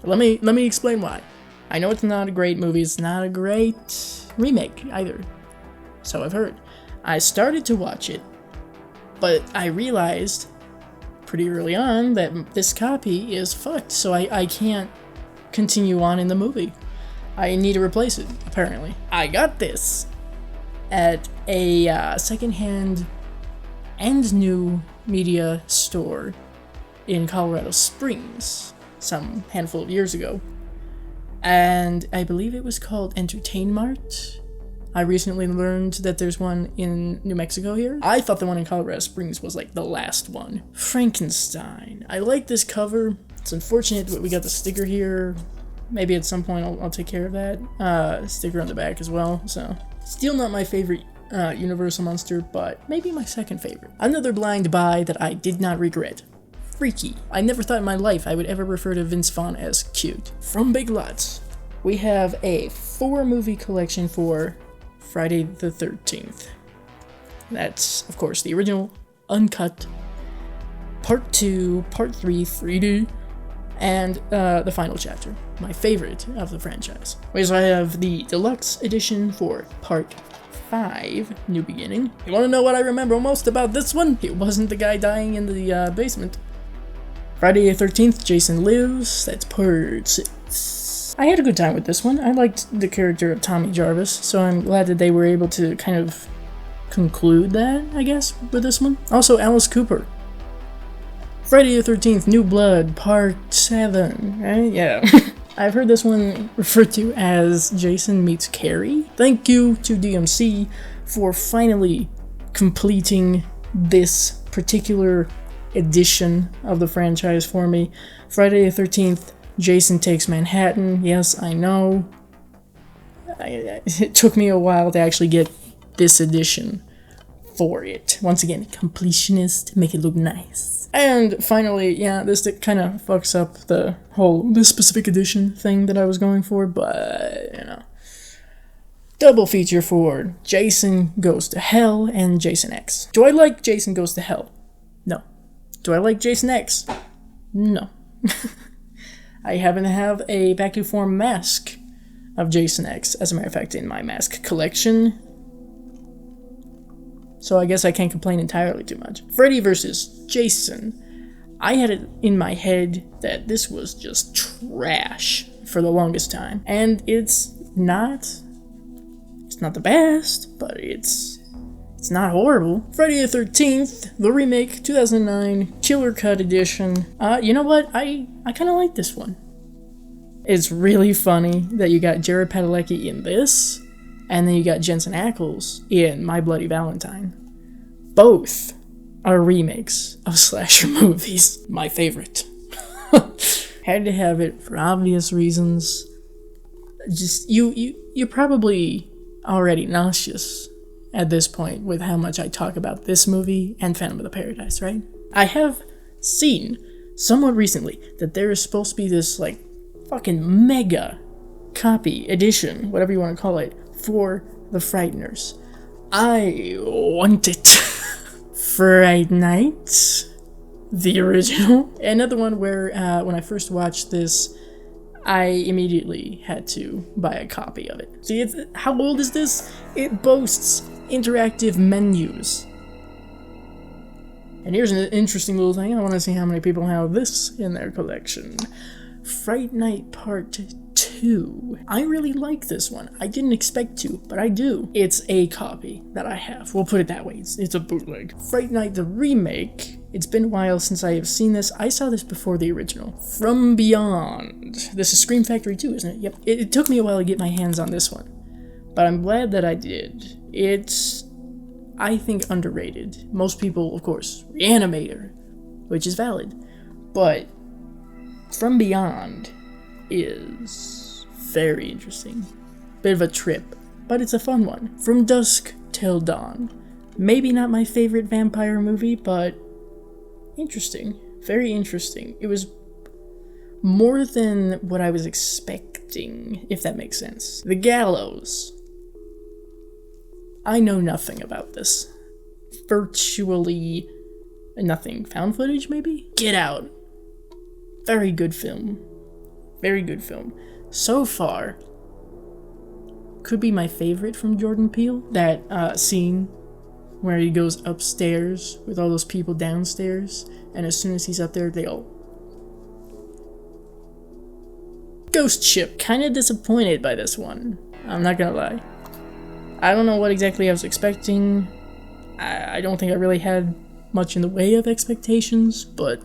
Speaker 1: Let me explain why. I know it's not a great movie. It's not a great remake either, so I've heard. I started to watch it, but I realized pretty early on that this copy is fucked, so I can't continue on in the movie. I need to replace it, apparently. I got this at a secondhand and new media store in Colorado Springs some handful of years ago. And I believe it was called Entertain Mart. I recently learned that there's one in New Mexico here. I thought the one in Colorado Springs was like the last one. Frankenstein. I like this cover. It's unfortunate that we got the sticker here. Maybe at some point I'll take care of that. Sticker on the back as well. So still not my favorite Universal monster, but maybe my second favorite. Another blind buy that I did not regret. Freaky. I never thought in my life I would ever refer to Vince Vaughn as cute. From Big Lots, we have a 4-movie collection for Friday the 13th. That's, of course, the original, uncut, Part 2, Part 3, 3D, and the final chapter, my favorite of the franchise. We also have the deluxe edition for Part 5, New Beginning. You want to know what I remember most about this one? It wasn't the guy dying in the basement. Friday the 13th, Jason Lives. That's Part 6. I had a good time with this one. I liked the character of Tommy Jarvis, so I'm glad that they were able to kind of conclude that, I guess, with this one. Also, Alice Cooper. Friday the 13th, New Blood, Part 7. Right? Yeah. I've heard this one referred to as Jason Meets Carrie. Thank you to DMC for finally completing this particular edition of the franchise for me. Friday the 13th, Jason Takes Manhattan. Yes, I know. It took me a while to actually get this edition for it. Once again, completionist, make it look nice. And finally, yeah, this kind of fucks up the whole this specific edition thing that I was going for, but, you know. Double feature for Jason Goes to Hell and Jason X. Do I like Jason Goes to Hell? No. Do I like Jason X? No. I happen to have a back to form mask of Jason X, as a matter of fact, in my mask collection. So I guess I can't complain entirely too much. Freddy vs. Jason. I had it in my head that this was just trash for the longest time. And it's not the best, but it's not horrible. Friday the 13th, the remake, 2009, Killer Cut Edition. You know what? I kind of like this one. It's really funny that you got Jared Padalecki in this, and then you got Jensen Ackles in My Bloody Valentine. Both are remakes of slasher movies. My favorite. Had to have it for obvious reasons. Just, you're probably already nauseous at this point with how much I talk about this movie and Phantom of the Paradise, right? I have seen somewhat recently that there is supposed to be this, like, fucking mega copy edition, whatever you want to call it, for The Frighteners. I want it. Fright Night, the original. Another one where, when I first watched this, I immediately had to buy a copy of it. See, how old is this? It boasts interactive menus. And here's an interesting little thing. I want to see how many people have this in their collection. Fright Night Part 2. I really like this one. I didn't expect to, but I do. It's a copy that I have. We'll put it that way. It's a bootleg. Fright Night the remake. It's been a while since I have seen this. I saw this before the original. From Beyond. This is Scream Factory 2, isn't it? Yep. It took me a while to get my hands on this one, but I'm glad that I did. It's, I think, underrated. Most people, of course, Reanimator, which is valid, but From Beyond is very interesting. Bit of a trip, but it's a fun one. From Dusk Till Dawn. Maybe not my favorite vampire movie, but interesting. Very interesting. It was more than what I was expecting, if that makes sense. The Gallows. I know nothing about this. Virtually nothing. Found footage, maybe? Get Out. Very good film. Very good film. So far, could be my favorite from Jordan Peele. That scene where he goes upstairs with all those people downstairs, and as soon as he's up there, they all... Ghost Ship. Kinda disappointed by this one. I'm not gonna lie. I don't know what exactly I was expecting. I don't think I really had much in the way of expectations, but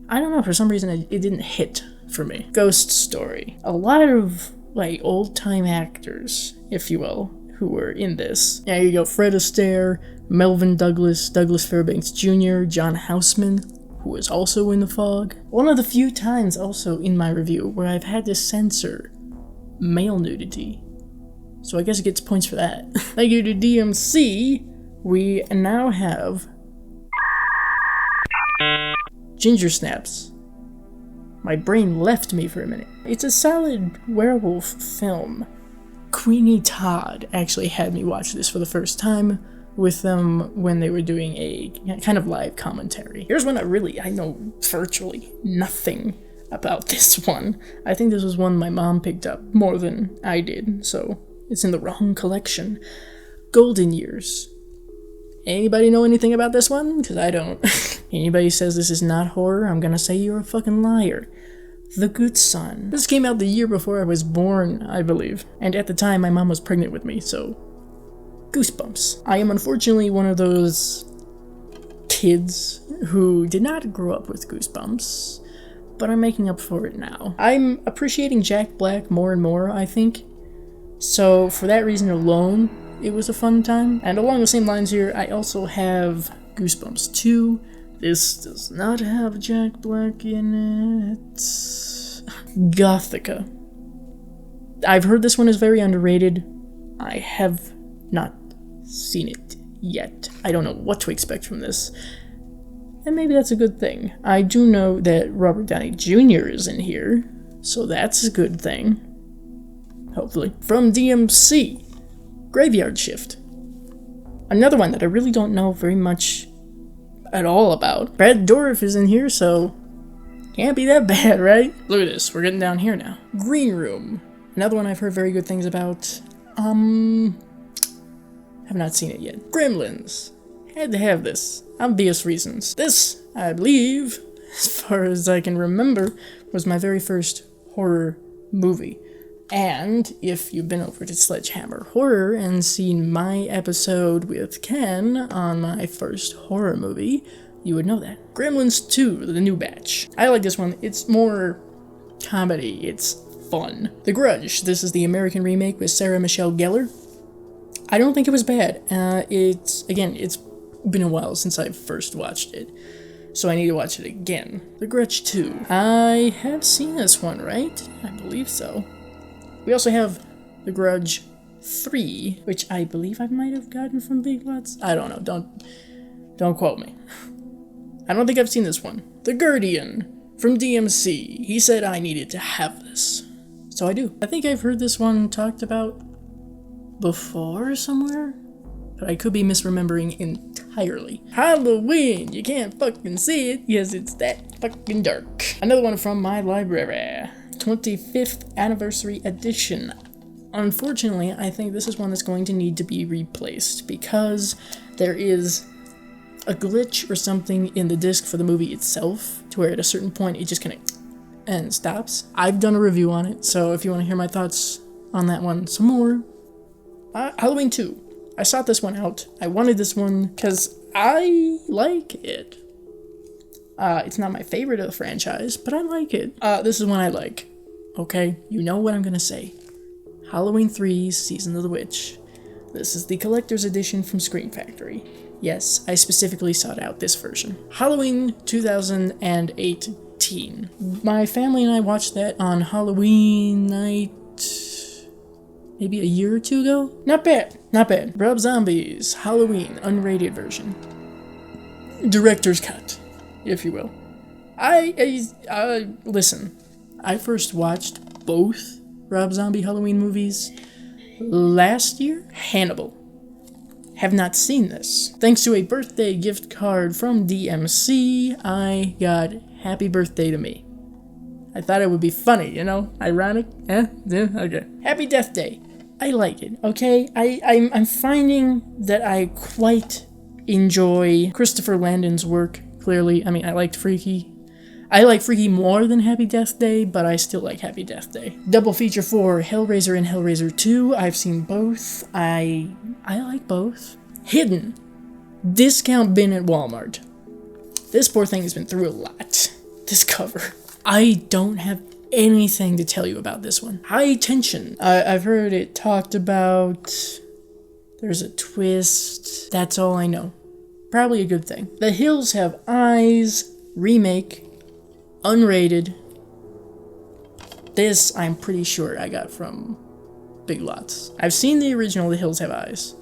Speaker 1: I don't know, for some reason it didn't hit for me. Ghost Story. A lot of, like, old-time actors, if you will, who were in this. There you go, Fred Astaire, Melvin Douglas, Douglas Fairbanks Jr., John Houseman, who was also in The Fog. One of the few times also in my review where I've had to censor male nudity. So I guess it gets points for that. Thank you to DMC. We now have Ginger Snaps. My brain left me for a minute. It's a solid werewolf film. Queenie Todd actually had me watch this for the first time with them when they were doing a kind of live commentary. Here's one I know virtually nothing about this one. I think this was one my mom picked up more than I did, so it's in the wrong collection. Golden Years. Anybody know anything about this one? Because I don't. Anybody says this is not horror, I'm gonna say you're a fucking liar. The Good Son. This came out the year before I was born, I believe. And at the time, my mom was pregnant with me, so... Goosebumps. I am unfortunately one of those kids who did not grow up with Goosebumps, but I'm making up for it now. I'm appreciating Jack Black more and more, I think. So, for that reason alone, it was a fun time. And along the same lines here, I also have Goosebumps 2. This does not have Jack Black in it. Gothica. I've heard this one is very underrated. I have not seen it yet. I don't know what to expect from this. And maybe that's a good thing. I do know that Robert Downey Jr. is in here, so that's a good thing. Hopefully. From DMC, Graveyard Shift. Another one that I really don't know very much at all about. Brad Dourif is in here, so can't be that bad, right? Look at this, we're getting down here now. Green Room. Another one I've heard very good things about. Have not seen it yet. Gremlins. Had to have this. Obvious reasons. This, I believe, as far as I can remember, was my very first horror movie. And if you've been over to Sledgehammer Horror and seen my episode with Ken on my first horror movie, you would know that. Gremlins 2, the new batch. I like this one. It's more comedy. It's fun. The Grudge. This is the American remake with Sarah Michelle Gellar. I don't think it was bad. It's been a while since I first watched it, so I need to watch it again. The Grudge 2. I have seen this one, right? I believe so. We also have The Grudge 3, which I believe I might have gotten from Big Lots. I don't know. Don't quote me. I don't think I've seen this one. The Guardian from DMC. He said I needed to have this, so I do. I think I've heard this one talked about before somewhere, but I could be misremembering entirely. Halloween! You can't fucking see it because it's that fucking dark. Another one from my library. 25th Anniversary Edition. Unfortunately, I think this is one that's going to need to be replaced because there is a glitch or something in the disc for the movie itself to where at a certain point it just kind of and stops. I've done a review on it, so if you want to hear my thoughts on that one some more. Halloween 2. I sought this one out. I wanted this one because I like it. It's not my favorite of the franchise, but I like it. This is one I like. Okay, you know what I'm gonna say. Halloween 3, Season of the Witch. This is the collector's edition from Scream Factory. Yes, I specifically sought out this version. Halloween 2018. My family and I watched that on Halloween night, maybe a year or two ago. Not bad, not bad. Rob Zombie's Halloween unrated version. Director's cut, if you will. Listen, I first watched both Rob Zombie Halloween movies last year. Hannibal. Have not seen this. Thanks to a birthday gift card from DMC, I got Happy Birthday to Me. I thought it would be funny, you know? Ironic? Yeah, okay. Happy Death Day. I like it, okay? I'm finding that I quite enjoy Christopher Landon's work, clearly. I mean, I liked Freaky. I like Freaky more than Happy Death Day, but I still like Happy Death Day. Double feature for Hellraiser and Hellraiser 2. I've seen both. I like both. Hidden. Discount bin at Walmart. This poor thing has been through a lot. This cover. I don't have anything to tell you about this one. High Tension. I've heard it talked about. There's a twist. That's all I know. Probably a good thing. The Hills Have Eyes. Remake. Unrated. This, I'm pretty sure I got from Big Lots. I've seen the original The Hills Have Eyes.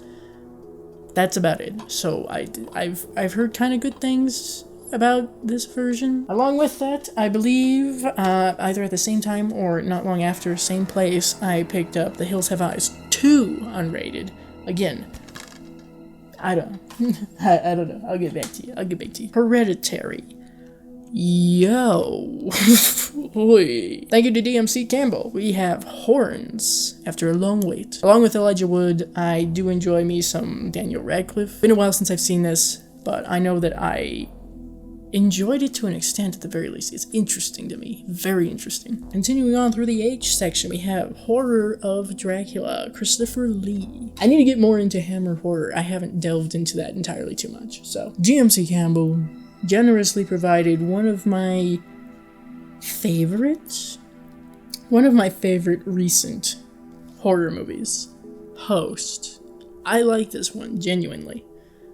Speaker 1: That's about it. So I've heard kind of good things about this version. Along with that, I believe, either at the same time or not long after, same place, I picked up The Hills Have Eyes 2 unrated. Again, I don't know. I'll get back to you. Hereditary. Yo. Oi. Thank you to DMC Campbell. We have Horns after a long wait. Along with Elijah Wood, I do enjoy me some Daniel Radcliffe. Been a while since I've seen this, but I know that I enjoyed it to an extent at the very least. It's interesting to me. Very interesting. Continuing on through the H section, we have Horror of Dracula, Christopher Lee. I need to get more into Hammer horror. I haven't delved into that entirely too much. So, DMC Campbell generously provided one of my favorite recent horror movies, Host. I like this one, genuinely.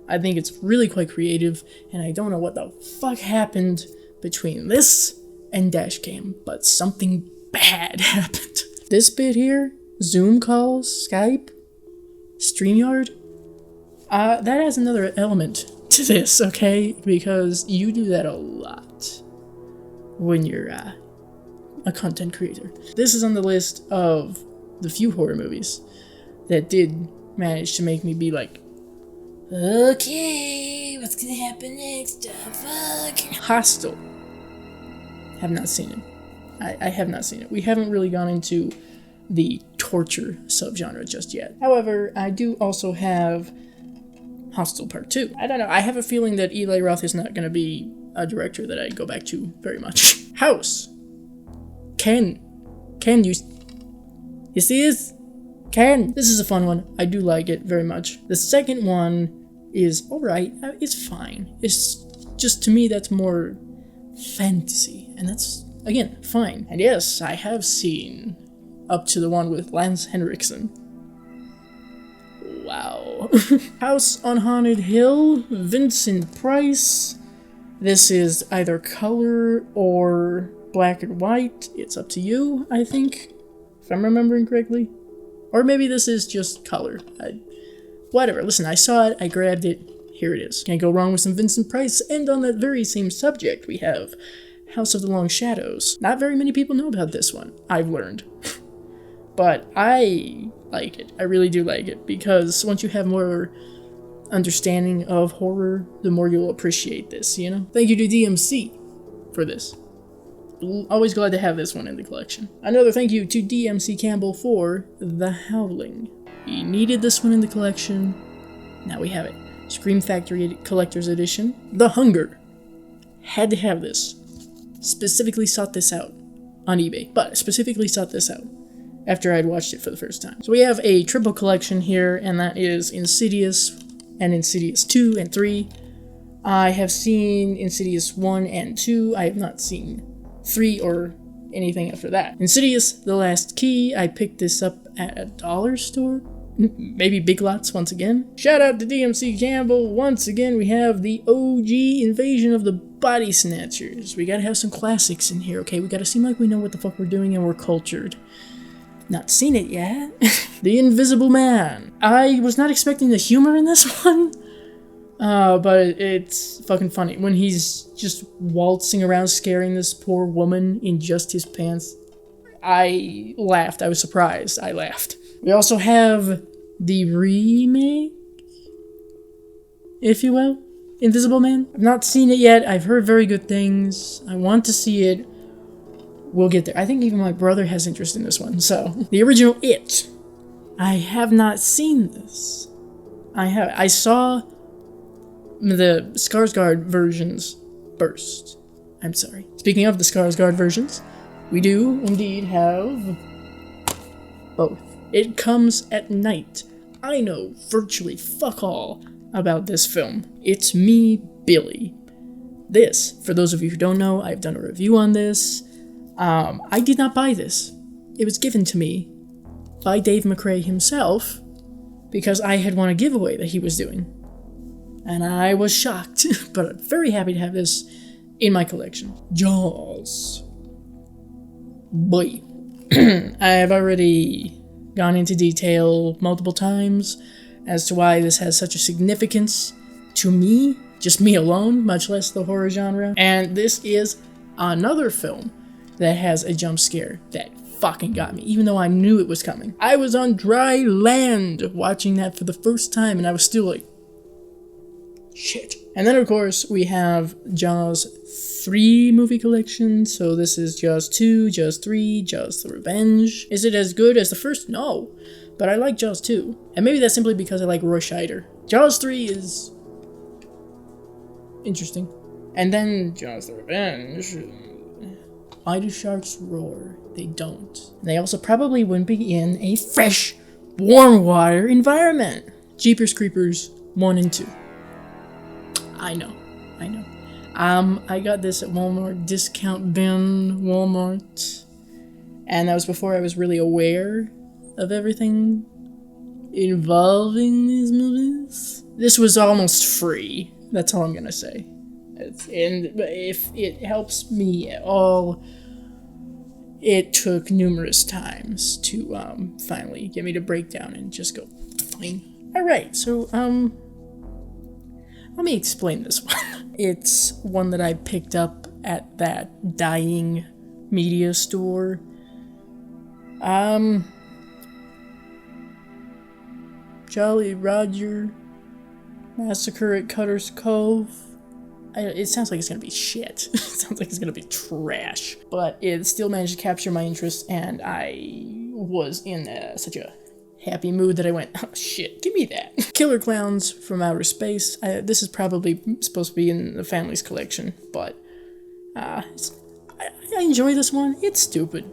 Speaker 1: I think it's really quite creative, and I don't know what the fuck happened between this and Dashcam, but something bad happened. This bit here, Zoom calls, Skype, StreamYard, That has another element to this, okay? Because you do that a lot when you're a content creator. This is on the list of the few horror movies that did manage to make me be like, okay, what's gonna happen next? Fuck. Hostel. Have not seen it. I have not seen it. We haven't really gone into the torture subgenre just yet. However, I do also have Hostel Part 2. I don't know. I have a feeling that Eli Roth is not going to be a director that I go back to very much. House. Ken, you see this? Ken. This is a fun one. I do like it very much. The second one is alright. It's fine. It's just, to me, that's more fantasy. And that's, again, fine. And yes, I have seen up to the one with Lance Henriksen. Wow. House on Haunted Hill, Vincent Price. This is either color or black and white. It's up to you, I think, if I'm remembering correctly. Or maybe this is just color. Whatever, listen, I saw it, I grabbed it, here it is. Can't go wrong with some Vincent Price. And on that very same subject, we have House of the Long Shadows. Not very many people know about this one, I've learned. But I like it. I really do like it, because once you have more understanding of horror, the more you'll appreciate this, you know? Thank you to DMC for this. Always glad to have this one in the collection. Another thank you to DMC Campbell for The Howling. He needed this one in the collection. Now we have it. Scream Factory Collector's Edition. The Hunger. Had to have this. Specifically sought this out on eBay, but specifically sought this out after I'd watched it for the first time. So we have a triple collection here, and that is Insidious and Insidious 2 and 3. I have seen Insidious 1 and 2. I have not seen 3 or anything after that. Insidious, The Last Key. I picked this up at a dollar store. Maybe Big Lots once again. Shout out to DMC Campbell. Once again, we have the OG Invasion of the Body Snatchers. We gotta have some classics in here, okay? We gotta seem like we know what the fuck we're doing and we're cultured. Not seen it yet. The Invisible Man. I was not expecting the humor in this one, but it's fucking funny. When he's just waltzing around scaring this poor woman in just his pants, I laughed. I was surprised. I laughed. We also have the remake, if you will, Invisible Man. I've not seen it yet. I've heard very good things. I want to see it. We'll get there. I think even my brother has interest in this one. So, the original It. I have not seen this. I saw the Skarsgård versions first. I'm sorry. Speaking of the Skarsgård versions, we do indeed have both. It Comes at Night. I know virtually fuck all about this film. It's me, Billy. This, for those of you who don't know, I've done a review on this. I did not buy this. It was given to me by Dave McRae himself because I had won a giveaway that he was doing. And I was shocked, but I'm very happy to have this in my collection. Jaws. Boy. I have already gone into detail multiple times as to why this has such a significance to me, just me alone, much less the horror genre. And this is another film that has a jump scare that fucking got me, even though I knew it was coming. I was on dry land watching that for the first time, and I was still like, shit. And then, of course, we have Jaws 3 movie collection. So this is Jaws 2, Jaws 3, Jaws the Revenge. Is it as good as the first? No. But I like Jaws 2. And maybe that's simply because I like Roy Scheider. Jaws 3 is interesting. And then Jaws the Revenge. Why do sharks roar? They don't. They also probably wouldn't be in a fresh, warm water environment. Jeepers Creepers 1 and 2. I know. I got this at Walmart, discount bin, Walmart. And that was before I was really aware of everything involving these movies. This was almost free. That's all I'm gonna say. And if it helps me at all, it took numerous times to finally get me to break down and just go, fine. Alright, so Let me explain this one. It's one that I picked up at that dying media store. Jolly Roger, Massacre at Cutter's Cove. It sounds like it's gonna be shit. It sounds like it's gonna be trash. But it still managed to capture my interest, and I was in such a happy mood that I went, oh shit, give me that. Killer Clowns from Outer Space. This is probably supposed to be in the family's collection, but I enjoy this one. It's stupid.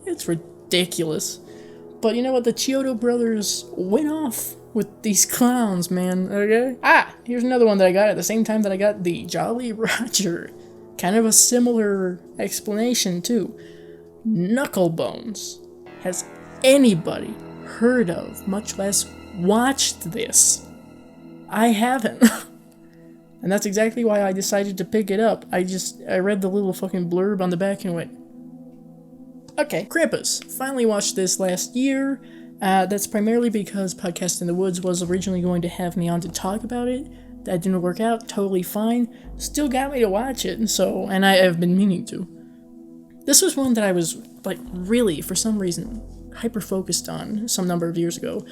Speaker 1: It's ridiculous. But you know what? The Chiodo brothers went off with these clowns, man, okay? Here's another one that I got at the same time that I got the Jolly Roger. Kind of a similar explanation, too. Knucklebones. Has anybody heard of, much less watched this? I haven't. And that's exactly why I decided to pick it up. I read the little fucking blurb on the back and went, okay. Krampus. Finally watched this last year. That's primarily because Podcast in the Woods was originally going to have me on to talk about it. That didn't work out. Totally fine. Still got me to watch it, and I have been meaning to. This was one that I was, really, for some reason, hyper-focused on some number of years ago.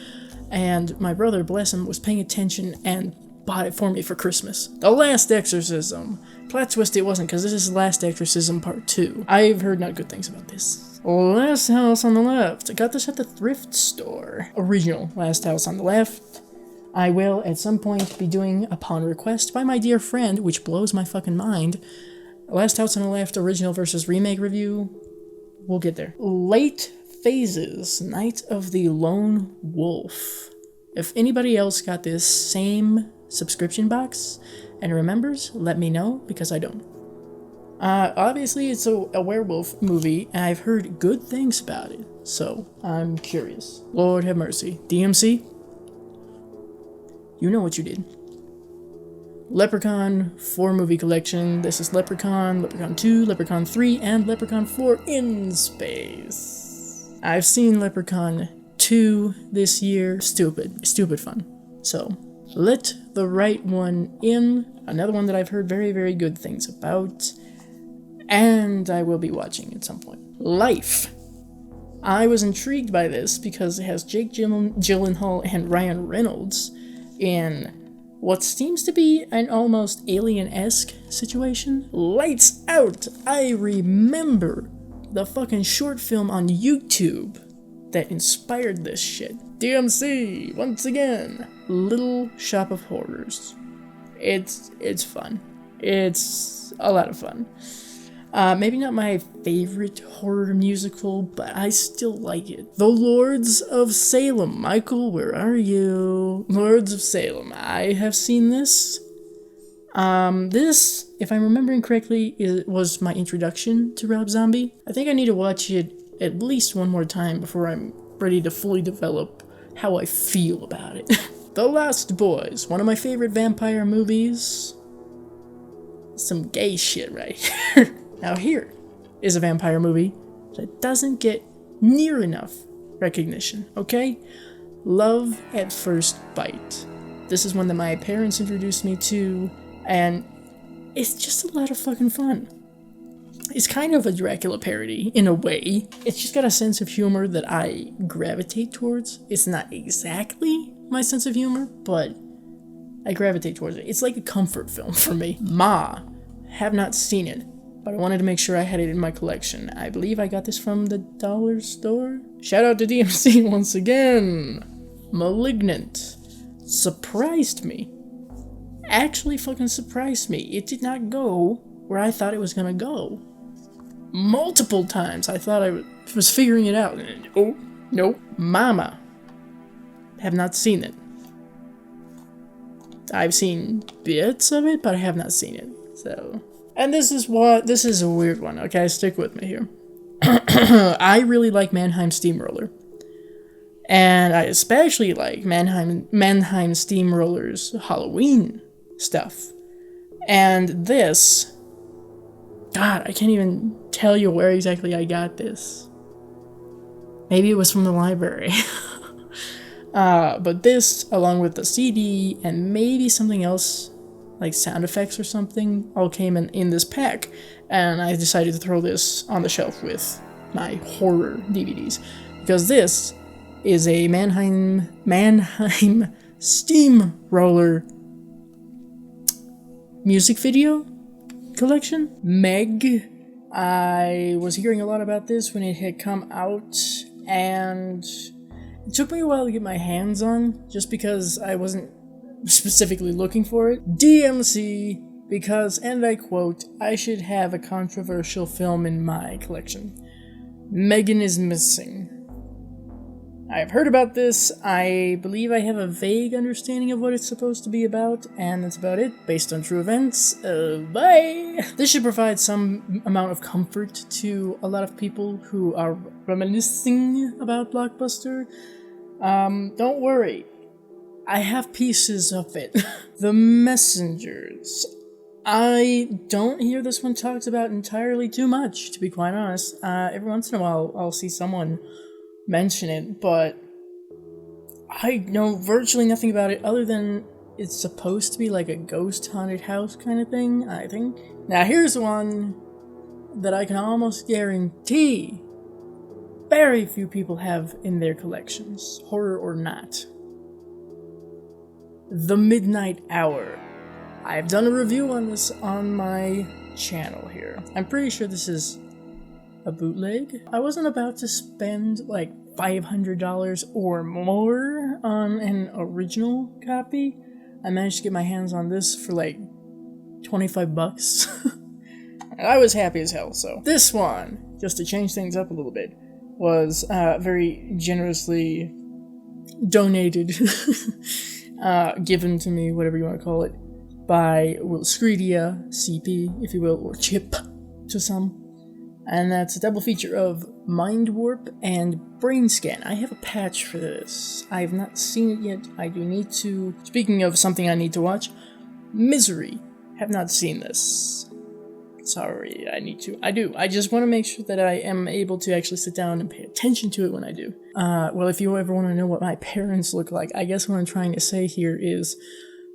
Speaker 1: And my brother, bless him, was paying attention and bought it for me for Christmas. The Last Exorcism. Plot twist, it wasn't, because this is Last Exorcism Part 2. I've heard not good things about this. Last House on the Left. I got this at the thrift store. Original Last House on the Left. I will, at some point, be doing, upon request by my dear friend, which blows my fucking mind, Last House on the Left original versus remake review. We'll get there. Late Phases. Night of the Lone Wolf. If anybody else got this same subscription box and remembers, let me know, because I don't. Obviously, it's a werewolf movie, and I've heard good things about it, so I'm curious. Lord have mercy. DMC? You know what you did. Leprechaun 4 movie collection. This is Leprechaun, Leprechaun 2, Leprechaun 3, and Leprechaun 4 in space. I've seen Leprechaun 2 this year. Stupid fun. So, Let the Right One In. Another one that I've heard very, very good things about. And I will be watching at some point. Life. I was intrigued by this because it has Jake Gyllenhaal and Ryan Reynolds in what seems to be an almost Alien-esque situation. Lights Out! I remember the fucking short film on YouTube that inspired this shit. DMC, once again. Little Shop of Horrors. It's fun. It's a lot of fun. Maybe not my favorite horror musical, but I still like it. The Lords of Salem. Michael, where are you? Lords of Salem. I have seen this. This, if I'm remembering correctly, was my introduction to Rob Zombie. I think I need to watch it at least one more time before I'm ready to fully develop how I feel about it. The Lost Boys. One of my favorite vampire movies. Some gay shit right here. Now here is a vampire movie that doesn't get near enough recognition, okay? Love at First Bite. This is one that my parents introduced me to, and it's just a lot of fucking fun. It's kind of a Dracula parody, in a way. It's just got a sense of humor that I gravitate towards. It's not exactly my sense of humor, but I gravitate towards it. It's like a comfort film for me. Ma. Have not seen it, but I wanted to make sure I had it in my collection. I believe I got this from the dollar store. Shout out to DMC once again. Malignant. Surprised me. Actually fucking surprised me. It did not go where I thought it was gonna go. Multiple times I thought I was figuring it out. Oh, no. Mama. Have not seen it. I've seen bits of it, but I have not seen it. So, and this is a weird one, okay? Stick with me here. I really like Mannheim Steamroller. And I especially like Mannheim Steamroller's Halloween stuff. And this, God, I can't even tell you where exactly I got this. Maybe it was from the library. But this, along with the CD, and maybe something else, like sound effects or something, all came in this pack, and I decided to throw this on the shelf with my horror DVDs, because this is a Mannheim Steamroller music video collection. Meg. I was hearing a lot about this when it had come out, and it took me a while to get my hands on, just because I wasn't specifically looking for it. DMC, because, and I quote, I should have a controversial film in my collection. Megan is missing. I've heard about this. I believe I have a vague understanding of what it's supposed to be about, and that's about it, based on true events. Bye! This should provide some amount of comfort to a lot of people who are reminiscing about Blockbuster. Don't worry. I have pieces of it. The Messengers. I don't hear this one talked about entirely too much, to be quite honest. Every once in a while, I'll see someone mention it, but I know virtually nothing about it other than it's supposed to be like a ghost haunted house kind of thing, I think. Now here's one that I can almost guarantee very few people have in their collections, horror or not. The Midnight Hour. I've done a review on this on my channel here. I'm pretty sure this is a bootleg. I wasn't about to spend like $500 or more on an original copy. I managed to get my hands on this for like 25 bucks. And I was happy as hell. So this one, just to change things up a little bit, was very generously donated, given to me, whatever you want to call it, by Will Screedia, CP, if you will, or Chip to some. And that's a double feature of Mind Warp and Brain Scan. I have a patch for this. I have not seen it yet. I do need to. Speaking of something I need to watch, Misery. Have not seen this. Sorry, I need to. I do. I just want to make sure that I am able to actually sit down and pay attention to it when I do. Well, if you ever want to know what my parents look like, I guess what I'm trying to say here is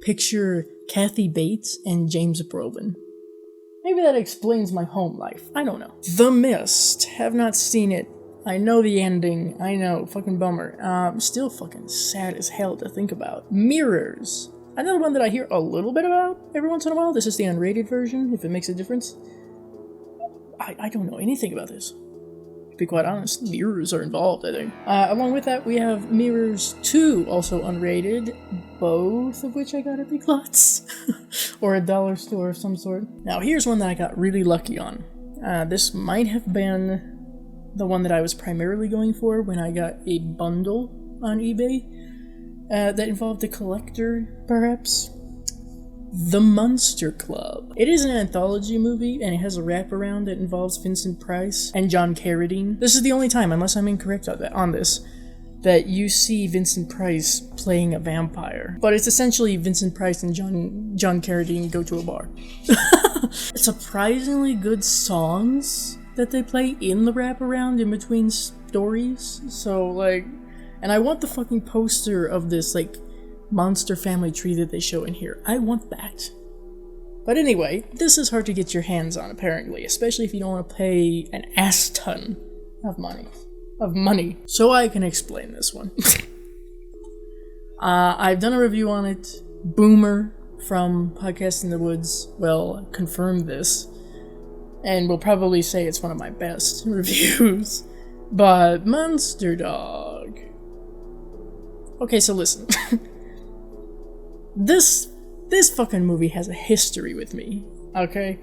Speaker 1: picture Kathy Bates and James Brolin. Maybe that explains my home life. I don't know. The Mist. Have not seen it. I know the ending. I know. Fucking bummer. Still fucking sad as hell to think about. Mirrors. Another one that I hear a little bit about every once in a while. This is the unrated version, if it makes a difference. I don't know anything about this. To be quite honest, mirrors are involved, I think. Along with that, we have Mirrors 2, also unrated, both of which I got at Big Lots, or a dollar store of some sort. Now, here's one that I got really lucky on. This might have been the one that I was primarily going for when I got a bundle on eBay that involved a collector, perhaps. The Monster Club. It is an anthology movie, and it has a wraparound that involves Vincent Price and John Carradine. This is the only time, unless I'm incorrect on this, that you see Vincent Price playing a vampire. But it's essentially Vincent Price and John Carradine go to a bar. Surprisingly good songs that they play in the wraparound in between stories. So, like, and I want the fucking poster of this, like, monster family tree that they show in here. I want that. But anyway, this is hard to get your hands on, apparently, especially if you don't want to pay an ass ton of money. So I can explain this one. I've done a review on it. Boomer from Podcast in the Woods will confirm this, and will probably say it's one of my best reviews. But Monster Dog. Okay, so listen. This fucking movie has a history with me, okay?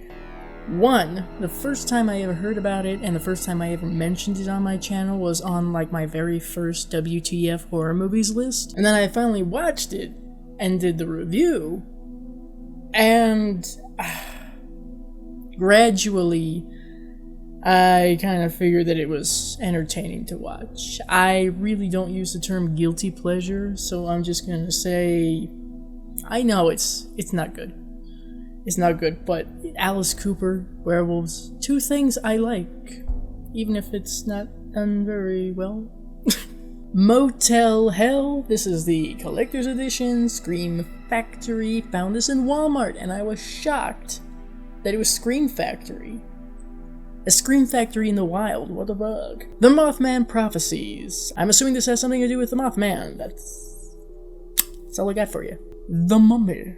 Speaker 1: One, the first time I ever heard about it and the first time I ever mentioned it on my channel was on, like, my very first WTF horror movies list. And then I finally watched it and did the review, and gradually I kind of figured that it was entertaining to watch. I really don't use the term guilty pleasure, so I'm just gonna say I know it's not good. It's not good, but Alice Cooper, werewolves, two things I like, even if it's not done very well. Motel Hell. This is the collector's edition. Scream Factory. Found this in Walmart, and I was shocked that it was Scream Factory. A Scream Factory in the wild. What a bug. The Mothman Prophecies. I'm assuming this has something to do with the Mothman. That's all I got for you. The Mummy.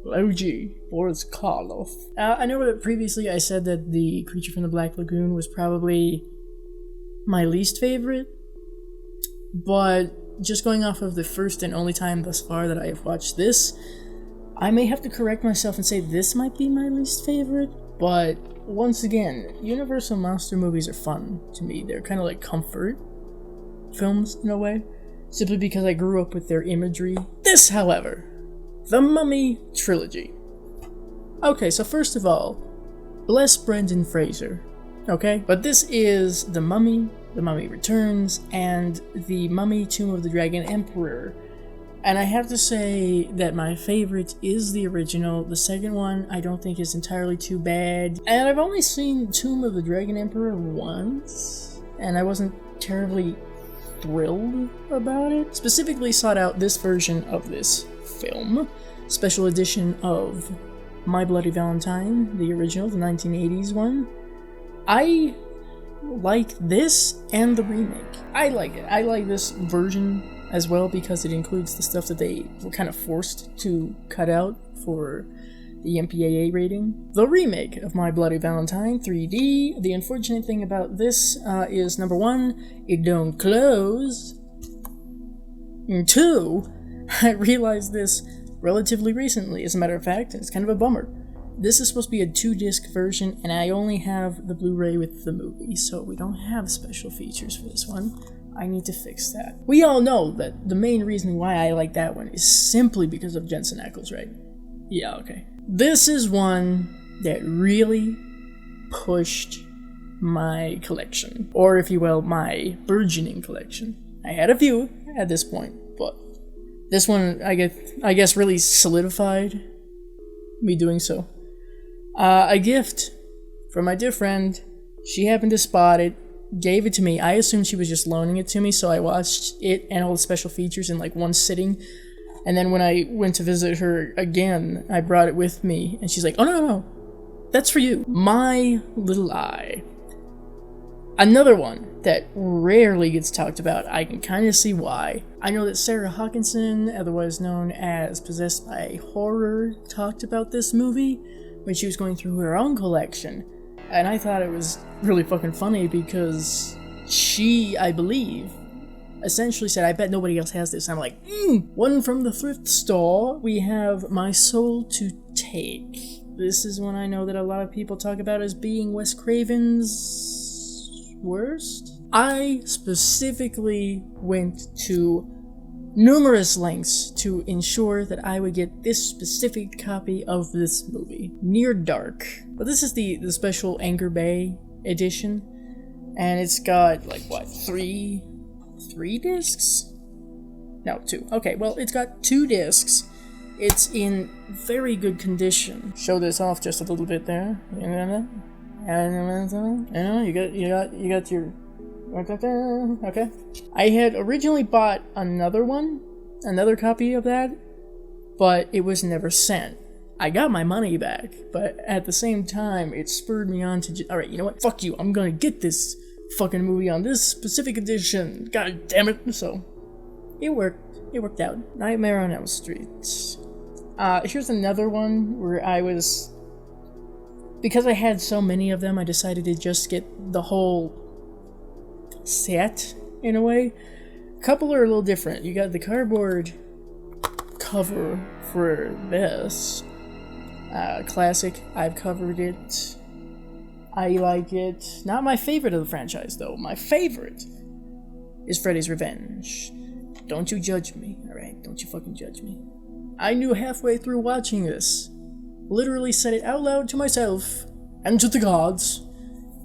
Speaker 1: OG. Boris Karloff. I know that previously I said that the Creature from the Black Lagoon was probably my least favorite. But just going off of the first and only time thus far that I have watched this, I may have to correct myself and say this might be my least favorite. But once again, Universal monster movies are fun to me. They're kind of like comfort films in a way, simply because I grew up with their imagery. This, however, the Mummy Trilogy. Okay, so first of all, bless Brendan Fraser, okay? But this is The Mummy Returns, and The Mummy Tomb of the Dragon Emperor. And I have to say that my favorite is the original. The second one I don't think is entirely too bad. And I've only seen Tomb of the Dragon Emperor once, and I wasn't terribly thrilled about it. Specifically sought out this version of this film. Special edition of My Bloody Valentine, the original, the 1980s one. I like this and the remake. I like it. I like this version as well because it includes the stuff that they were kind of forced to cut out for the MPAA rating. The remake of My Bloody Valentine 3D. The unfortunate thing about this is, number one, it don't close. And two, I realized this relatively recently, as a matter of fact, and it's kind of a bummer. This is supposed to be a 2-disc version, and I only have the Blu-ray with the movie, so we don't have special features for this one. I need to fix that. We all know that the main reason why I like that one is simply because of Jensen Ackles, right? Yeah, okay. This is one that really pushed my collection, or if you will, my burgeoning collection. I had a few at this point, but this one, I guess really solidified me doing so. A gift from my dear friend. She happened to spot it, gave it to me. I assumed she was just loaning it to me, so I watched it and all the special features in like one sitting. And then when I went to visit her again, I brought it with me, and she's like, "Oh, no, that's for you." My Little Eye. Another one that rarely gets talked about. I can kind of see why. I know that Sarah Hawkinson, otherwise known as Possessed by Horror, talked about this movie when she was going through her own collection. And I thought it was really fucking funny because she, I believe, essentially said, "I bet nobody else has this." And I'm like, one from the thrift store. We have My Soul to Take. This is one I know that a lot of people talk about as being Wes Craven's worst. I specifically went to numerous lengths to ensure that I would get this specific copy of this movie, Near Dark. But this is the special Anchor Bay edition, and it's got like what, three discs? No, 2. Okay, well, it's got 2 discs. It's in very good condition. Show this off just a little bit there. You know, you got your. Okay. I had originally bought another copy of that, but it was never sent. I got my money back, but at the same time, it spurred me on to alright, you know what? Fuck you, I'm gonna get this fucking movie on this specific edition. God damn it. So, it worked out. Nightmare on Elm Street. Here's another one where because I had so many of them, I decided to just get the whole set, in a way. A couple are a little different. You got the cardboard cover for this. Classic. I've covered it. I like it. Not my favorite of the franchise, though. My favorite is Freddy's Revenge. Don't you judge me, alright? Don't you fucking judge me. I knew halfway through watching this, literally said it out loud to myself and to the gods,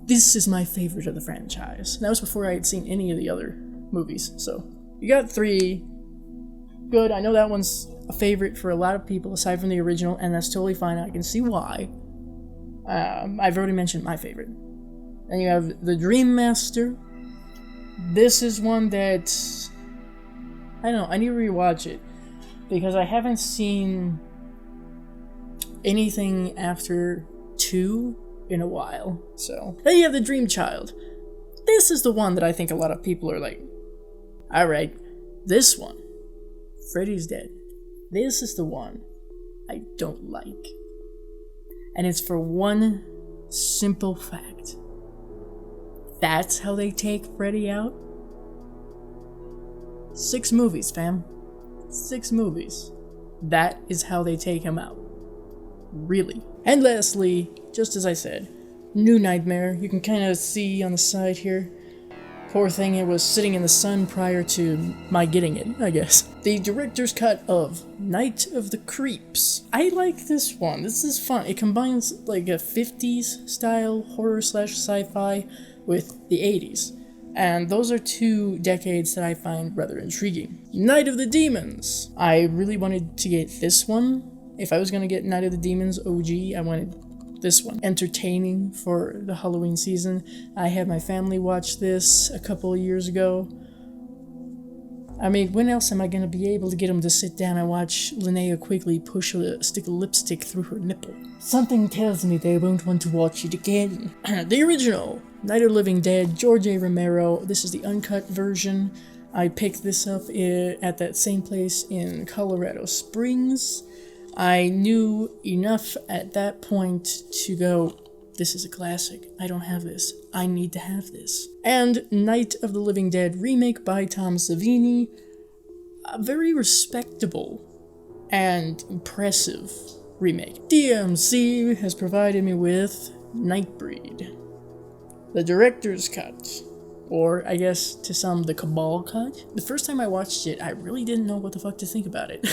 Speaker 1: this is my favorite of the franchise. And that was before I had seen any of the other movies. So, you got 3. Good, I know that one's a favorite for a lot of people aside from the original, and that's totally fine. I can see why. I've already mentioned my favorite. Then you have The Dream Master. This is one that I know, I need to rewatch it, because I haven't seen anything after 2 in a while. So, then you have The Dream Child. This is the one that I think a lot of people are like, alright, this one, Freddy's Dead. This is the one I don't like. And it's for one simple fact. That's how they take Freddy out? 6 movies, fam. 6 movies. That is how they take him out. Really. And lastly, just as I said, New Nightmare. You can kind of see on the side here. Poor thing, it was sitting in the sun prior to my getting it, I guess. The director's cut of Night of the Creeps. I like this one. This is fun. It combines like a 50s style horror / sci-fi with the 80s. And those are 2 decades that I find rather intriguing. Night of the Demons. I really wanted to get this one. If I was going to get Night of the Demons OG, I wanted this one. Entertaining for the Halloween season. I had my family watch this a couple of years ago. I mean, when else am I going to be able to get them to sit down and watch Linnea Quigley push a stick of lipstick through her nipple? Something tells me they won't want to watch it again. The original, Night of the Living Dead, George A. Romero. This is the uncut version. I picked this up at that same place in Colorado Springs. I knew enough at that point to go, this is a classic. I don't have this. I need to have this. And Night of the Living Dead remake by Tom Savini. A very respectable and impressive remake. DMC has provided me with Nightbreed. The director's cut. Or, I guess, to some, the Cabal cut. The first time I watched it, I really didn't know what the fuck to think about it.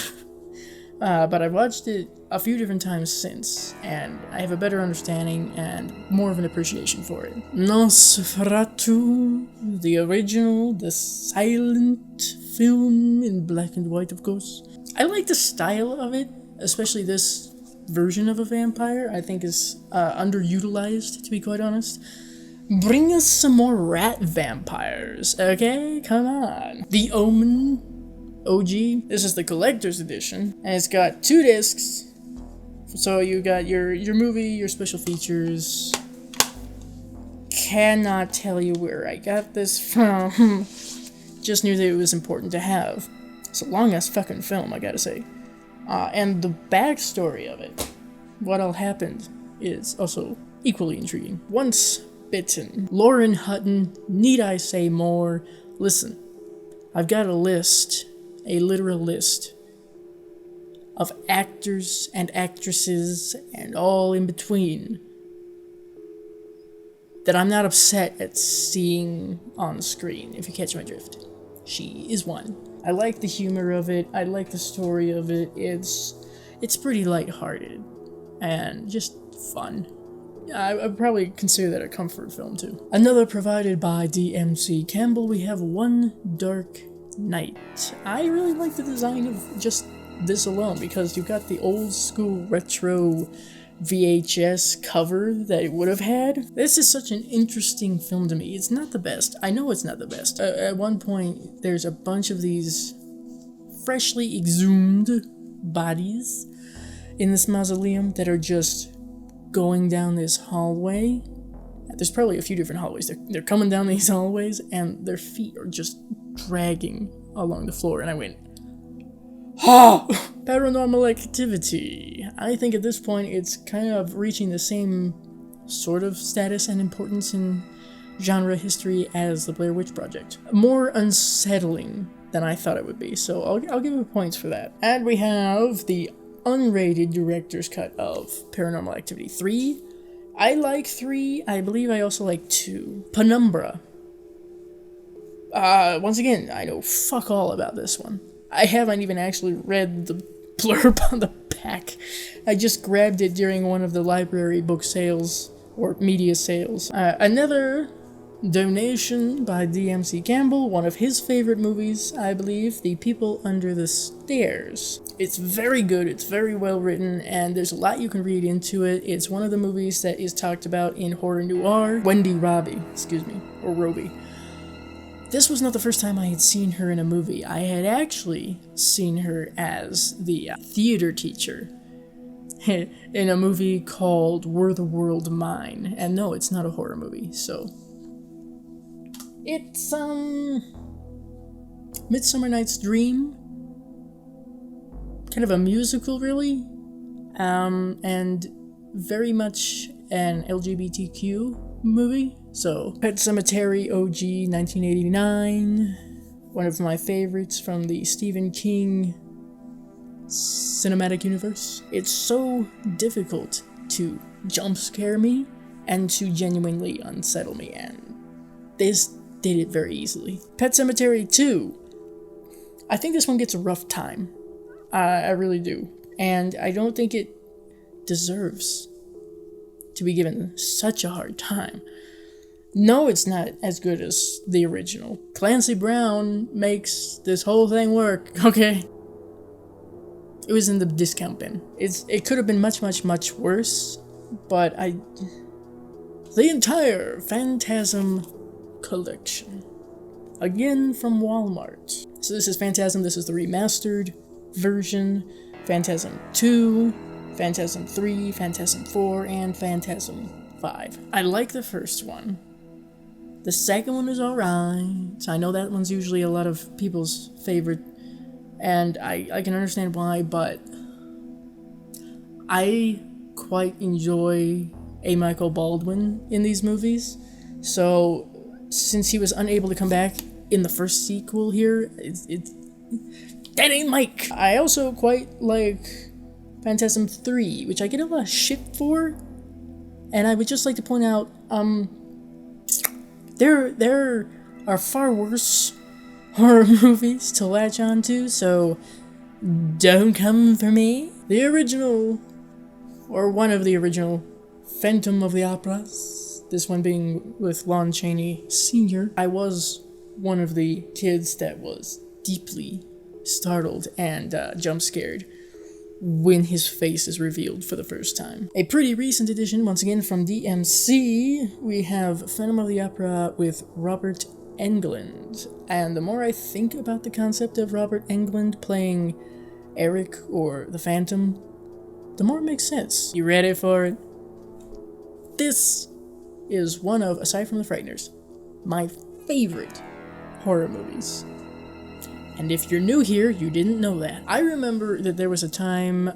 Speaker 1: But I've watched it a few different times since, and I have a better understanding and more of an appreciation for it. Nosferatu, the original, the silent film in black and white, of course. I like the style of it, especially this version of a vampire. I think is underutilized, to be quite honest. Bring us some more rat vampires, okay? Come on. The Omen OG. This is the collector's edition, and it's got 2 discs. So you got your movie, your special features. Cannot tell you where I got this from. Just knew that it was important to have. It's a long ass fucking film, I gotta say. And the backstory of it, what all happened, is also equally intriguing. Once Bitten. Lauren Hutton, need I say more? Listen, I've got a list. A literal list of actors and actresses and all in between that I'm not upset at seeing on screen, if you catch my drift. She is one. I like the humor of it, I like the story of it, it's pretty lighthearted and just fun. I would probably consider that a comfort film too. Another provided by DMC Campbell, we have One Dark Night. I really like the design of just this alone, because you've got the old school retro VHS cover that it would have had. This is such an interesting film to me. It's not the best. I know it's not the best. At one point, there's a bunch of these freshly exhumed bodies in this mausoleum that are just going down this hallway. There's probably a few different hallways. They're coming down these hallways, and their feet are just dragging along the floor, and I went, ha! Paranormal Activity. I think at this point it's kind of reaching the same sort of status and importance in genre history as the Blair Witch Project. More unsettling than I thought it would be, so I'll give it points for that. And we have the unrated director's cut of Paranormal Activity 3. I like 3. I believe I also like 2. Penumbra. Once again, I know fuck all about this one. I haven't even actually read the blurb on the back. I just grabbed it during one of the library book sales, or media sales. Another donation by DMC Campbell, one of his favorite movies, I believe, The People Under the Stairs. It's very good, it's very well written, and there's a lot you can read into it. It's one of the movies that is talked about in horror noir. Wendy Robbie, or Robbie. this was not the first time I had seen her in a movie. I had actually seen her as the theater teacher in a movie called Were the World Mine. And no, it's not a horror movie, so... It's, Midsummer Night's Dream. Kind of a musical, really. And very much an LGBTQ movie. So, Pet Sematary OG 1989. One of my favorites from the Stephen King cinematic universe. It's so difficult to jump scare me and to genuinely unsettle me, and this did it very easily. Pet Sematary 2. I think this one gets a rough time. I really do. And I don't think it deserves to be given such a hard time. No, it's not as good as the original. Clancy Brown makes this whole thing work, okay? It was in the discount bin. It could have been much, much, much worse, but the entire Phantasm collection. Again from Walmart. So this is Phantasm, this is the remastered version. Phantasm 2, Phantasm 3, Phantasm 4, and Phantasm 5. I like the first one. The second one is alright. I know that one's usually a lot of people's favorite, and I can understand why, but I quite enjoy A. Michael Baldwin in these movies. So, since he was unable to come back in the first sequel here, that ain't Mike! I also quite like Phantasm 3, which I get a lot of shit for, and I would just like to point out, there are far worse horror movies to latch onto, so don't come for me. The original, or one of the original, Phantom of the Operas, this one being with Lon Chaney Sr. I was one of the kids that was deeply startled and jump scared when his face is revealed for the first time. A pretty recent edition, once again from DMC, we have Phantom of the Opera with Robert Englund. And the more I think about the concept of Robert Englund playing Eric or the Phantom, the more it makes sense. You ready for it? This is one of, aside from The Frighteners, my favorite horror movies. And if you're new here, you didn't know that. I remember that there was a time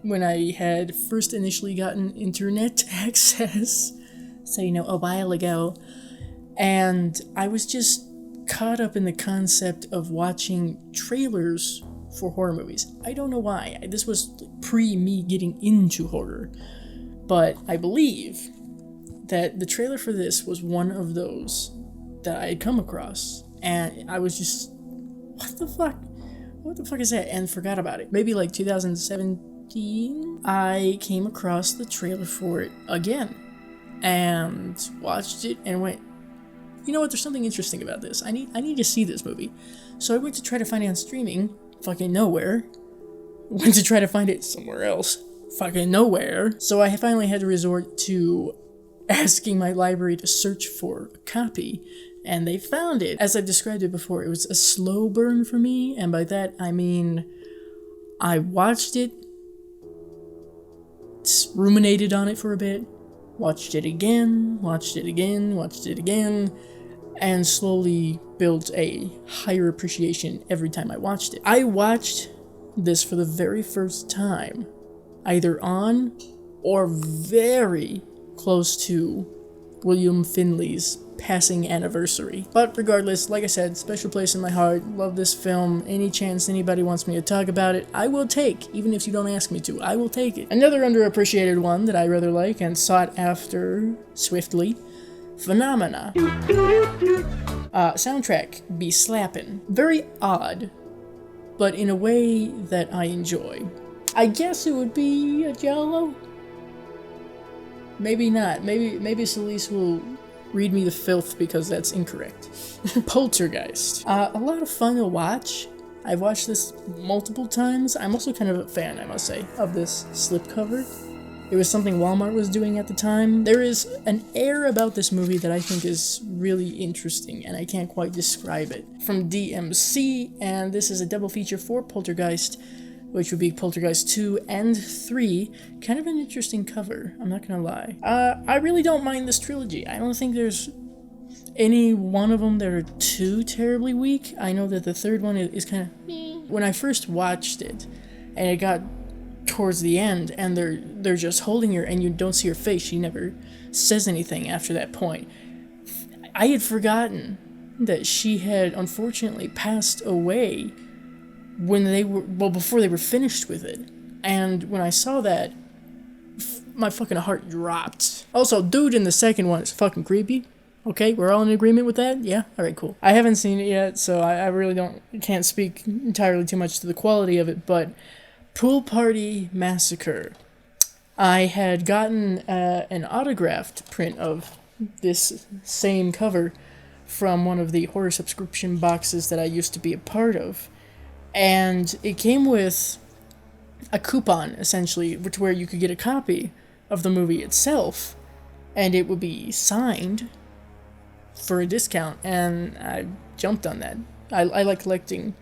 Speaker 1: when I had first initially gotten internet access, so a while ago, and I was just caught up in the concept of watching trailers for horror movies. I don't know why. This was pre me getting into horror, but I believe that the trailer for this was one of those that I had come across, and I was just, what the fuck is that? And forgot about it. Maybe like 2017, I came across the trailer for it again and watched it and went, you know what, there's something interesting about this. I need to see this movie. So I went to try to find it on streaming, fucking nowhere. Went to try to find it somewhere else, fucking nowhere. So I finally had to resort to asking my library to search for a copy. And they found it. As I've described it before, it was a slow burn for me, and by that I mean I watched it, ruminated on it for a bit, watched it again, and slowly built a higher appreciation every time I watched it. I watched this for the very first time, either on or very close to William Finley's passing anniversary. But regardless, like I said, special place in my heart, love this film. Any chance anybody wants me to talk about it, I will take, even if you don't ask me to, I will take it. Another underappreciated one that I rather like and sought after swiftly, Phenomena. Soundtrack be slappin'. Very odd, but in a way that I enjoy. I guess it would be a Giallo? Maybe not. Maybe Celise will read me the filth because that's incorrect. Poltergeist. A lot of fun to watch. I've watched this multiple times. I'm also kind of a fan, I must say, of this slipcover. It was something Walmart was doing at the time. There is an air about this movie that I think is really interesting, and I can't quite describe it. From DMC, and this is a double feature for Poltergeist, which would be Poltergeist 2 and 3. Kind of an interesting cover, I'm not gonna lie. I really don't mind this trilogy. I don't think there's any one of them that are too terribly weak. I know that the third one is kind of... When I first watched it, and it got towards the end, and they're just holding her, and you don't see her face. She never says anything after that point. I had forgotten that she had unfortunately passed away when they were, well, before they were finished with it. And when I saw that, my fucking heart dropped. Also, dude in the second one is fucking creepy. Okay, we're all in agreement with that? Yeah? Alright, cool. I haven't seen it yet, so I really can't speak entirely too much to the quality of it, but Pool Party Massacre. I had gotten an autographed print of this same cover from one of the horror subscription boxes that I used to be a part of. And it came with a coupon, essentially, to where you could get a copy of the movie itself, and it would be signed for a discount, and I jumped on that. I like collecting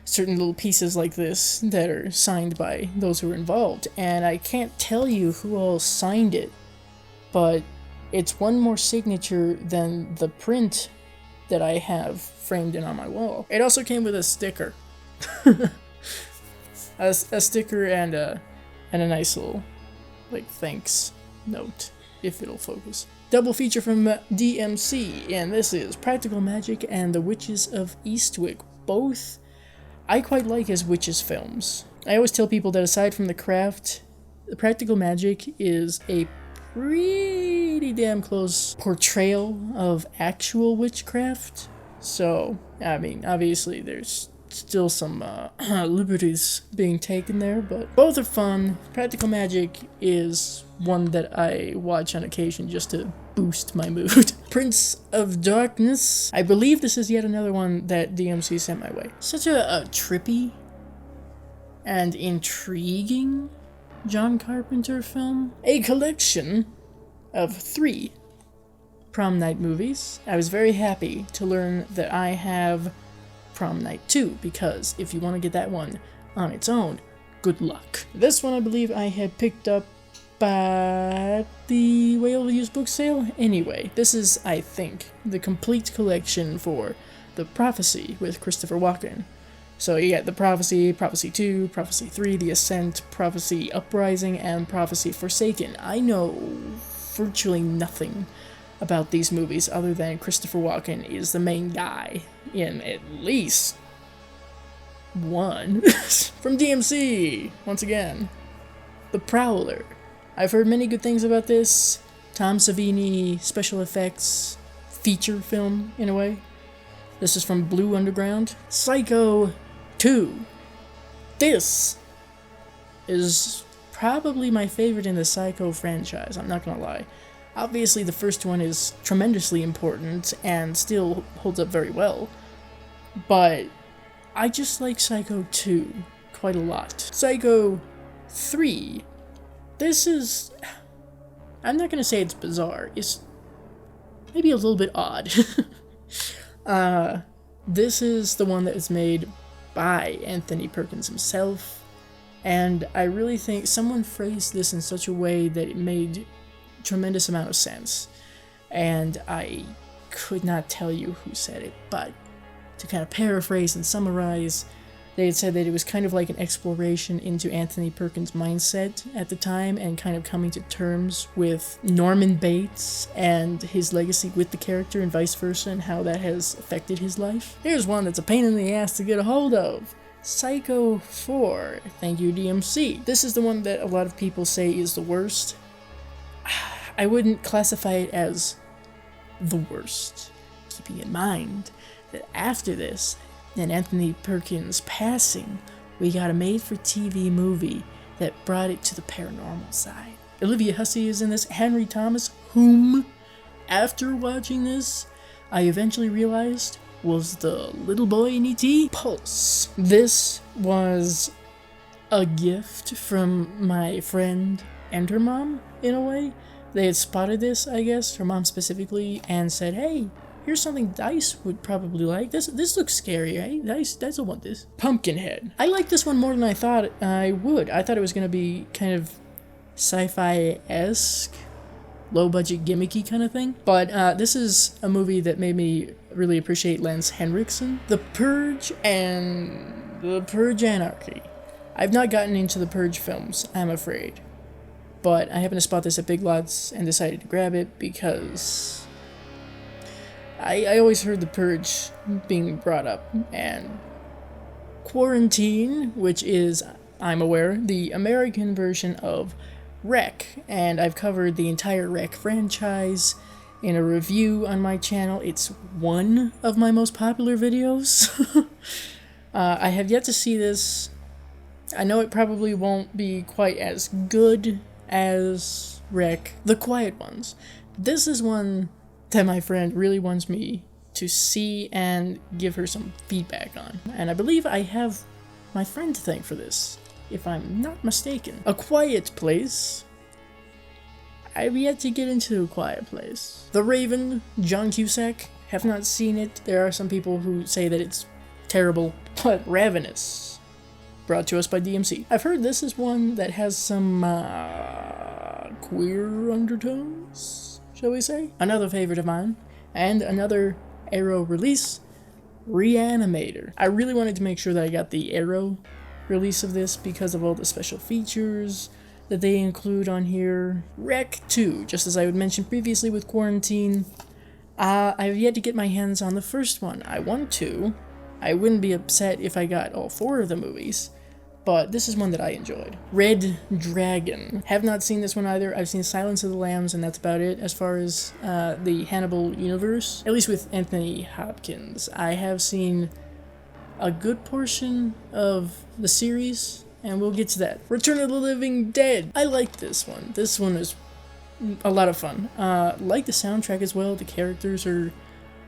Speaker 1: certain little pieces like this that are signed by those who are involved, and I can't tell you who all signed it, but it's one more signature than the print that I have framed in on my wall. It also came with a sticker. a sticker and a nice little, like, thanks note, if it'll focus. Double feature from DMC, and this is Practical Magic and The Witches of Eastwick. Both I quite like as witches films. I always tell people that aside from the craft, the Practical Magic is a pretty damn close portrayal of actual witchcraft. So, I mean, obviously there's still some liberties being taken there, but both are fun. Practical Magic is one that I watch on occasion just to boost my mood. Prince of Darkness. I believe this is yet another one that DMC sent my way. Such a trippy and intriguing John Carpenter film. A collection of 3 prom night movies. I was very happy to learn that I have Prom Night 2, because if you want to get that one on its own, good luck. This one I believe I had picked up at the Whale Used Book Sale. Anyway, this is, I think, the complete collection for The Prophecy with Christopher Walken. So you get The Prophecy, Prophecy 2, Prophecy 3, The Ascent, Prophecy Uprising, and Prophecy Forsaken. I know virtually nothing about these movies other than Christopher Walken is the main guy in at least one. From DMC, once again, The Prowler. I've heard many good things about this. Tom Savini special effects feature film, in a way. This is from Blue Underground. Psycho 2. This is probably my favorite in the Psycho franchise, I'm not gonna lie. Obviously, the first one is tremendously important and still holds up very well, but I just like Psycho 2 quite a lot. Psycho 3. This is... I'm not gonna say it's bizarre, it's maybe a little bit odd. This is the one that is made by Anthony Perkins himself, and I really think someone phrased this in such a way that it made tremendous amount of sense, and I could not tell you who said it, but to kind of paraphrase and summarize, they had said that it was kind of like an exploration into Anthony Perkins' mindset at the time and kind of coming to terms with Norman Bates and his legacy with the character and vice versa and how that has affected his life. Here's one that's a pain in the ass to get a hold of. Psycho 4. Thank you, DMC. This is the one that a lot of people say is the worst. I wouldn't classify it as the worst, keeping in mind that after this, and Anthony Perkins' passing, we got a made-for-TV movie that brought it to the paranormal side. Olivia Hussey is in this, Henry Thomas, whom, after watching this, I eventually realized was the little boy in E.T. Pulse. This was a gift from my friend and her mom, in a way. They had spotted this, I guess, her mom specifically, and said, hey, here's something Dice would probably like. This looks scary, right? Dice will want this. Pumpkinhead. I like this one more than I thought I would. I thought it was going to be kind of sci-fi-esque, low-budget, gimmicky kind of thing. But this is a movie that made me really appreciate Lance Henriksen. The Purge and The Purge Anarchy. I've not gotten into the Purge films, I'm afraid. But I happened to spot this at Big Lots and decided to grab it because I always heard The Purge being brought up. And Quarantine, which is, I'm aware, the American version of Rec. And I've covered the entire Rec franchise in a review on my channel. It's one of my most popular videos. I have yet to see this. I know it probably won't be quite as good as Rec. The Quiet Ones. This is one that my friend really wants me to see and give her some feedback on. And I believe I have my friend to thank for this, if I'm not mistaken. A Quiet Place. I've yet to get into A Quiet Place. The Raven, John Cusack. Have not seen it. There are some people who say that it's terrible. But Ravenous. Brought to us by DMC. I've heard this is one that has some queer undertones, shall we say? Another favorite of mine, and another Arrow release, Reanimator. I really wanted to make sure that I got the Arrow release of this because of all the special features that they include on here. Rec 2, just as I would mention previously with Quarantine. I've yet to get my hands on the first one. I want to. I wouldn't be upset if I got all 4 of the movies, but this is one that I enjoyed. Red Dragon. Have not seen this one either. I've seen Silence of the Lambs, and that's about it as far as the Hannibal universe, at least with Anthony Hopkins. I have seen a good portion of the series, and we'll get to that. Return of the Living Dead. I like this one. This one is a lot of fun. Like the soundtrack as well. The characters are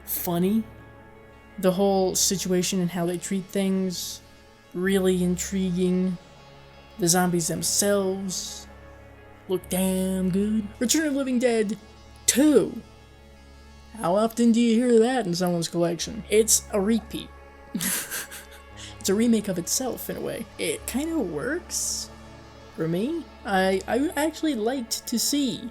Speaker 1: funny. The whole situation and how they treat things, really intriguing. The zombies themselves look damn good. Return of the Living Dead 2. How often do you hear that in someone's collection? It's a repeat. It's a remake of itself in a way. It kind of works for me. I actually liked to see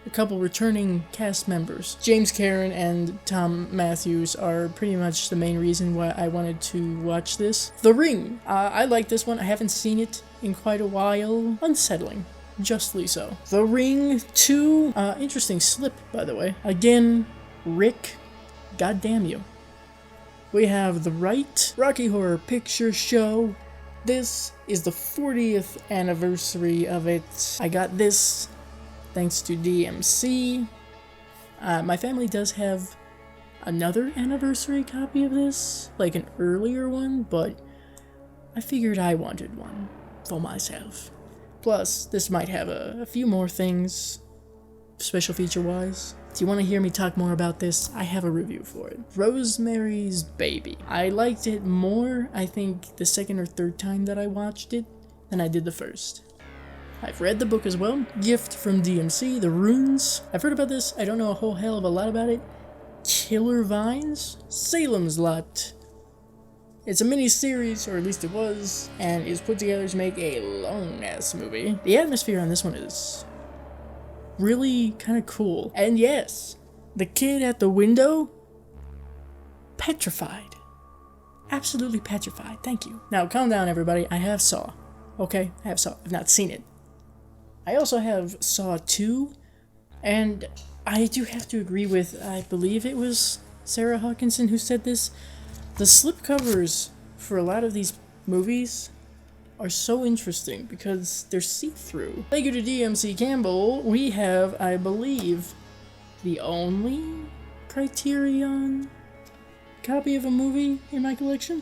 Speaker 1: a couple returning cast members. James Karen and Tom Matthews are pretty much the main reason why I wanted to watch this. The Ring. I like this one. I haven't seen it in quite a while. Unsettling. Justly so. The Ring 2. Interesting slip, by the way. Again, Rick. God damn you. We have The Right. Rocky Horror Picture Show. This is the 40th anniversary of it. I got this thanks to DMC. My family does have another anniversary copy of this, like an earlier one, but I figured I wanted one for myself. Plus, this might have a few more things, special feature-wise. Do you want to hear me talk more about this? I have a review for it. Rosemary's Baby. I liked it more, I think, the second or third time that I watched it than I did the first. I've read the book as well. Gift from DMC, The Runes. I've heard about this. I don't know a whole hell of a lot about it. Killer Vines. Salem's Lot. It's a mini-series, or at least it was, and is put together to make a long-ass movie. The atmosphere on this one is really kind of cool. And yes, the kid at the window, petrified. Absolutely petrified. Thank you. Now, calm down, everybody. I have Saw. Okay? I have Saw. I've not seen it. I also have Saw 2, and I do have to agree with, I believe it was Sarah Hawkinson who said this, the slipcovers for a lot of these movies are so interesting because they're see-through. Thank you to DMC Campbell. We have, I believe, the only Criterion copy of a movie in my collection,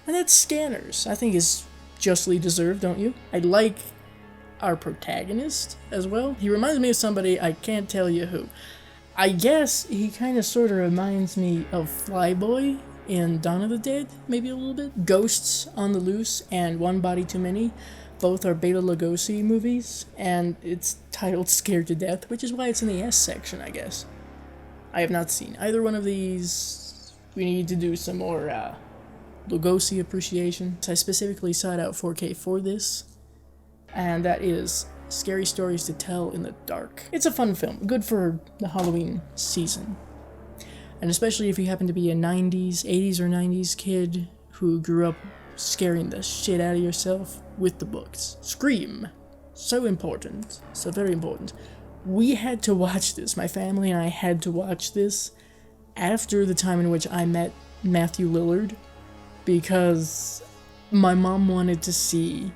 Speaker 1: and that's Scanners. I think is justly deserved, don't you? I like our protagonist as well. He reminds me of somebody, I can't tell you who. I guess he kind of sort of reminds me of Flyboy in Dawn of the Dead, maybe a little bit. Ghosts on the Loose and One Body Too Many. Both are Bela Lugosi movies, and it's titled Scared to Death, which is why it's in the S section, I guess. I have not seen either one of these. We need to do some more Lugosi appreciation. I specifically sought out 4K for this, and that is Scary Stories to Tell in the Dark. It's a fun film, good for the Halloween season. And especially if you happen to be a 80s or 90s kid who grew up scaring the shit out of yourself with the books. Scream. So important. So very important. We had to watch this. My family and I had to watch this after the time in which I met Matthew Lillard, because my mom wanted to see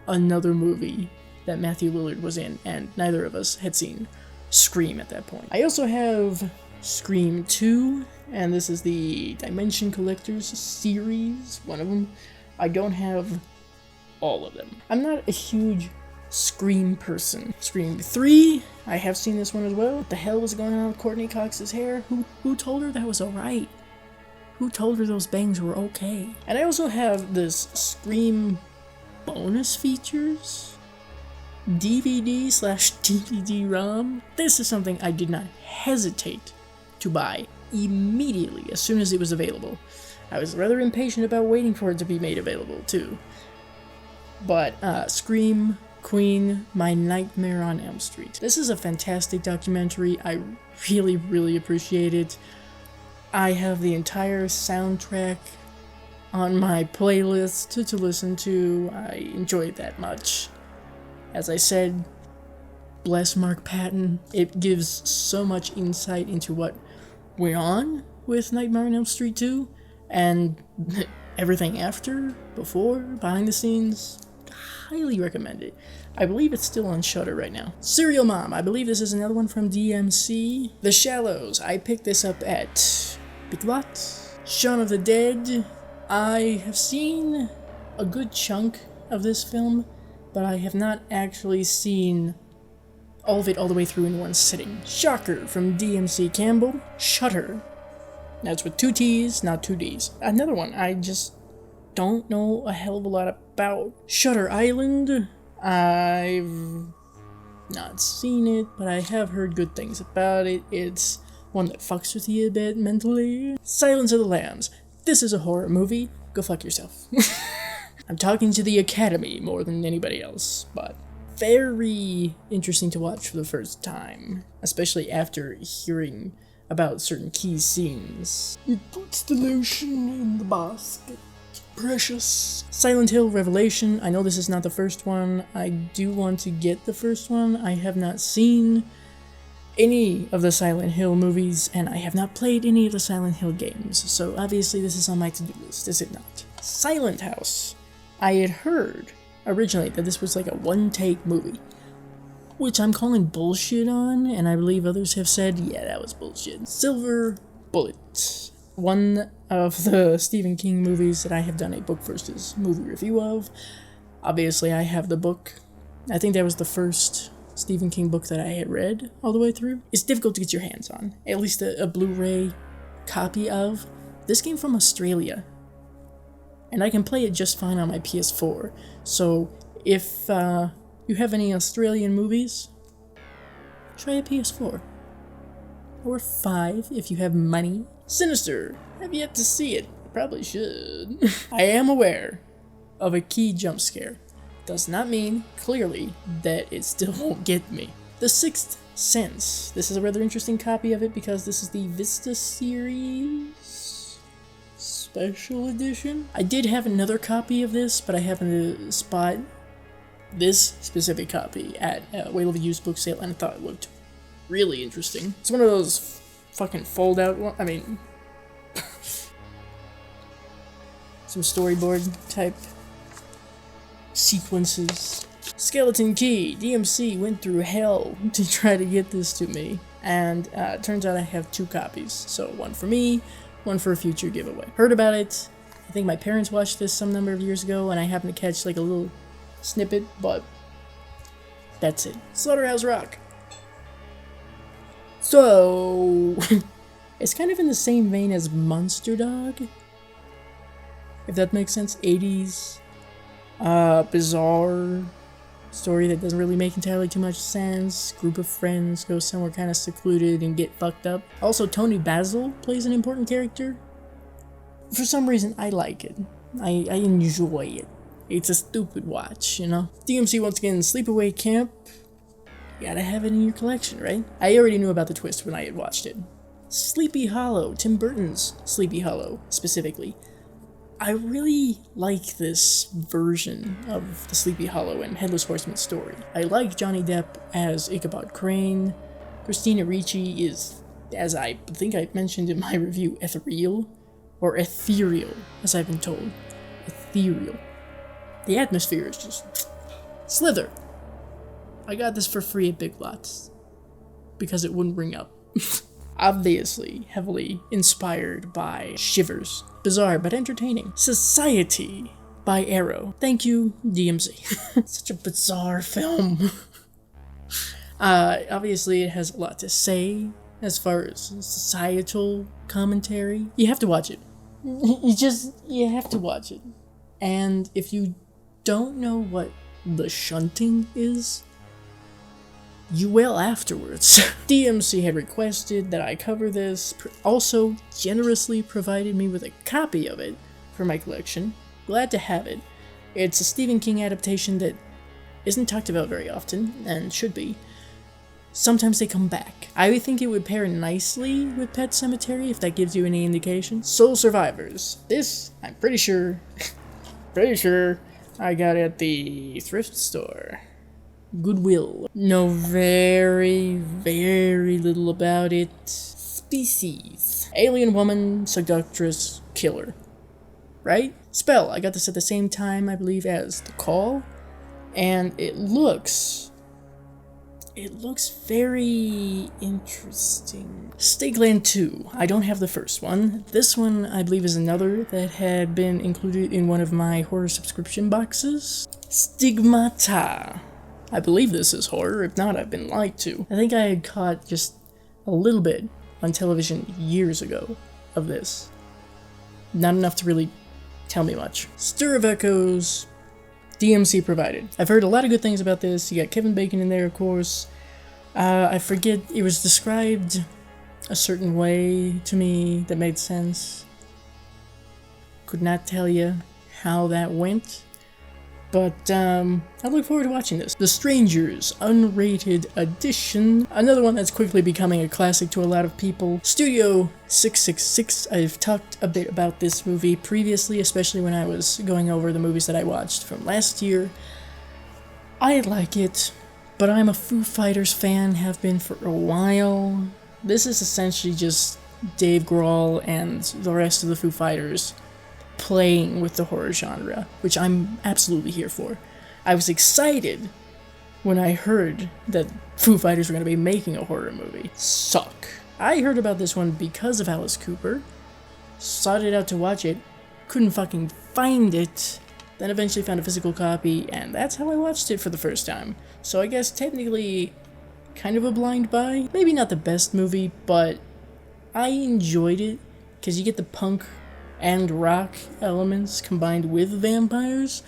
Speaker 1: another movie that Matthew Lillard was in, and neither of us had seen Scream at that point. I also have Scream 2, and this is the Dimension Collectors series, one of them. I don't have all of them. I'm not a huge Scream person. Scream 3, I have seen this one as well. What the hell was going on with Courtney Cox's hair? Who told her that was alright? Who told her those bangs were okay? And I also have this Scream bonus features DVD/DVD-ROM. This is something I did not hesitate to buy immediately as soon as it was available. I was rather impatient about waiting for it to be made available too. But Scream Queen, My Nightmare on Elm Street. This is a fantastic documentary. I really, really appreciate it. I have the entire soundtrack on my playlist to listen to. I enjoy it that much. As I said, bless Mark Patton. It gives so much insight into what went on with Nightmare on Elm Street 2, and everything after, before, behind the scenes. Highly recommend it. I believe it's still on Shudder right now. Serial Mom, I believe this is another one from DMC. The Shallows, I picked this up at Big Lots. Shaun of the Dead, I have seen a good chunk of this film, but I have not actually seen all of it all the way through in one sitting. Shocker from DMC Campbell. Shudder. That's with 2 T's, not 2 D's. Another one I just don't know a hell of a lot about. Shutter Island. I've not seen it, but I have heard good things about it. It's one that fucks with you a bit mentally. Silence of the Lambs. This is a horror movie. Go fuck yourself. I'm talking to the Academy more than anybody else, but very interesting to watch for the first time, especially after hearing about certain key scenes. It puts the lotion in the basket. Precious. Silent Hill Revelation. I know this is not the first one. I do want to get the first one. I have not seen any of the Silent Hill movies, and I have not played any of the Silent Hill games, so obviously this is on my to-do list, is it not? Silent House. I had heard originally that this was like a one-take movie, which I'm calling bullshit on, and I believe others have said, yeah, that was bullshit. Silver Bullet. One of the Stephen King movies that I have done a book versus movie review of. Obviously, I have the book. I think that was the first Stephen King book that I had read all the way through. It's difficult to get your hands on, at least a Blu-ray copy of. This came from Australia, and I can play it just fine on my PS4. So if you have any Australian movies, try a PS4. Or 5 if you have money. Sinister. Have yet to see it. Probably should. I am aware of a key jump scare. Does not mean, clearly, that it still won't get me. The Sixth Sense. This is a rather interesting copy of it because this is the Vista series special edition. I did have another copy of this, but I happened to spot this specific copy at a Whale of a used book sale, and I thought it looked really interesting. It's one of those fucking fold-out ones. I mean, some storyboard type sequences. Skeleton Key. DMC went through hell to try to get this to me, and it turns out I have 2 copies. So one for me, one for a future giveaway. Heard about it. I think my parents watched this some number of years ago, and I happened to catch like a little snippet, but that's it. Slaughterhouse Rock. So, it's kind of in the same vein as Monster Dog, if that makes sense. 80s Bizarre story that doesn't really make entirely too much sense. Group of friends go somewhere kind of secluded and get fucked up. Also, Tony Basil plays an important character. For some reason, I like it. I enjoy it. It's a stupid watch, you know? DMC once again, Sleepaway Camp. You gotta have it in your collection, right? I already knew about the twist when I had watched it. Sleepy Hollow, Tim Burton's Sleepy Hollow, specifically. I really like this version of the Sleepy Hollow and Headless Horseman story. I like Johnny Depp as Ichabod Crane. Christina Ricci is, as I think I mentioned in my review, ethereal, or ethereal, as I've been told. Ethereal. The atmosphere is just slither. I got this for free at Big Lots because it wouldn't ring up. Obviously heavily inspired by Shivers. Bizarre but entertaining. Society by Arrow. Thank you, DMC. Such a bizarre film. Obviously it has a lot to say as far as societal commentary. You have to watch it. You have to watch it. And if you don't know what the shunting is, you will afterwards. DMC had requested that I cover this, also generously provided me with a copy of it for my collection. Glad to have it. It's a Stephen King adaptation that isn't talked about very often, and should be. Sometimes they come back. I would think it would pair nicely with Pet Sematary, if that gives you any indication. Soul Survivors. This, I'm pretty sure I got at the thrift store. Goodwill. Know very, very little about it. Species. Alien woman, seductress, killer. Right? Spell. I got this at the same time, I believe, as The Call. And it looks very interesting. Stakeland 2. I don't have the first one. This one, I believe, is another that had been included in one of my horror subscription boxes. Stigmata. I believe this is horror. If not, I've been lied to. I think I had caught just a little bit on television years ago of this. Not enough to really tell me much. Stir of Echoes. DMC provided. I've heard a lot of good things about this. You got Kevin Bacon in there, of course. I forget, it was described a certain way to me that made sense. Could not tell you how that went. But I look forward to watching this. The Strangers, unrated edition. Another one that's quickly becoming a classic to a lot of people. Studio 666. I've talked a bit about this movie previously, especially when I was going over the movies that I watched from last year. I like it, but I'm a Foo Fighters fan, have been for a while. This is essentially just Dave Grohl and the rest of the Foo Fighters playing with the horror genre, which I'm absolutely here for. I was excited when I heard that Foo Fighters were going to be making a horror movie. Suck. I heard about this one because of Alice Cooper, sought it out to watch it, couldn't fucking find it, then eventually found a physical copy, and that's how I watched it for the first time. So I guess technically kind of a blind buy. Maybe not the best movie, but I enjoyed it because you get the punk and rock elements combined with vampires.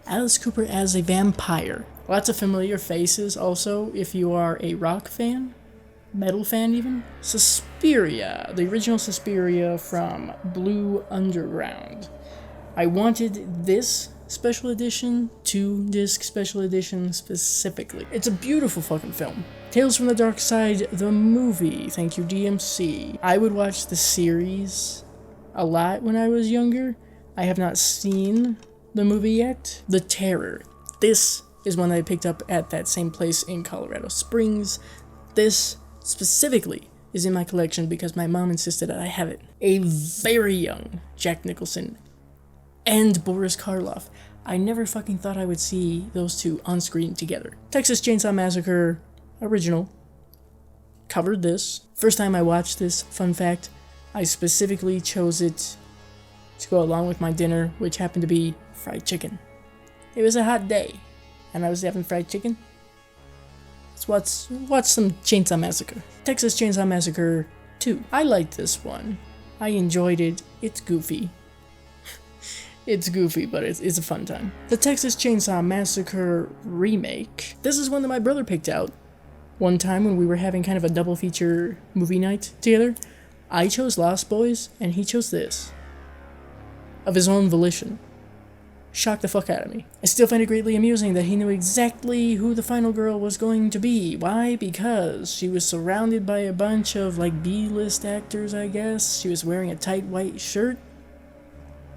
Speaker 1: Alice Cooper as a vampire. Lots of familiar faces also if you are a rock fan, metal fan even. Suspiria, the original Suspiria from Blue Underground. I wanted this special edition, 2-disc special edition specifically. It's a beautiful fucking film. Tales from the Dark Side, the movie. Thank you, DMC. I would watch the series a lot when I was younger. I have not seen the movie yet. The Terror. This is one that I picked up at that same place in Colorado Springs. This specifically is in my collection because my mom insisted that I have it. A very young Jack Nicholson and Boris Karloff. I never fucking thought I would see those two on screen together. Texas Chainsaw Massacre original. Covered this. First time I watched this, fun fact, I specifically chose it to go along with my dinner, which happened to be fried chicken. It was a hot day, and I was having fried chicken. Let's watch some Chainsaw Massacre. Texas Chainsaw Massacre 2. I liked this one. I enjoyed it. It's goofy. It's goofy, but it's a fun time. The Texas Chainsaw Massacre remake. This is one that my brother picked out one time when we were having kind of a double feature movie night together. I chose Lost Boys, and he chose this. Of his own volition. Shocked the fuck out of me. I still find it greatly amusing that he knew exactly who the final girl was going to be. Why? Because she was surrounded by a bunch of, like, B-list actors, I guess. She was wearing a tight white shirt.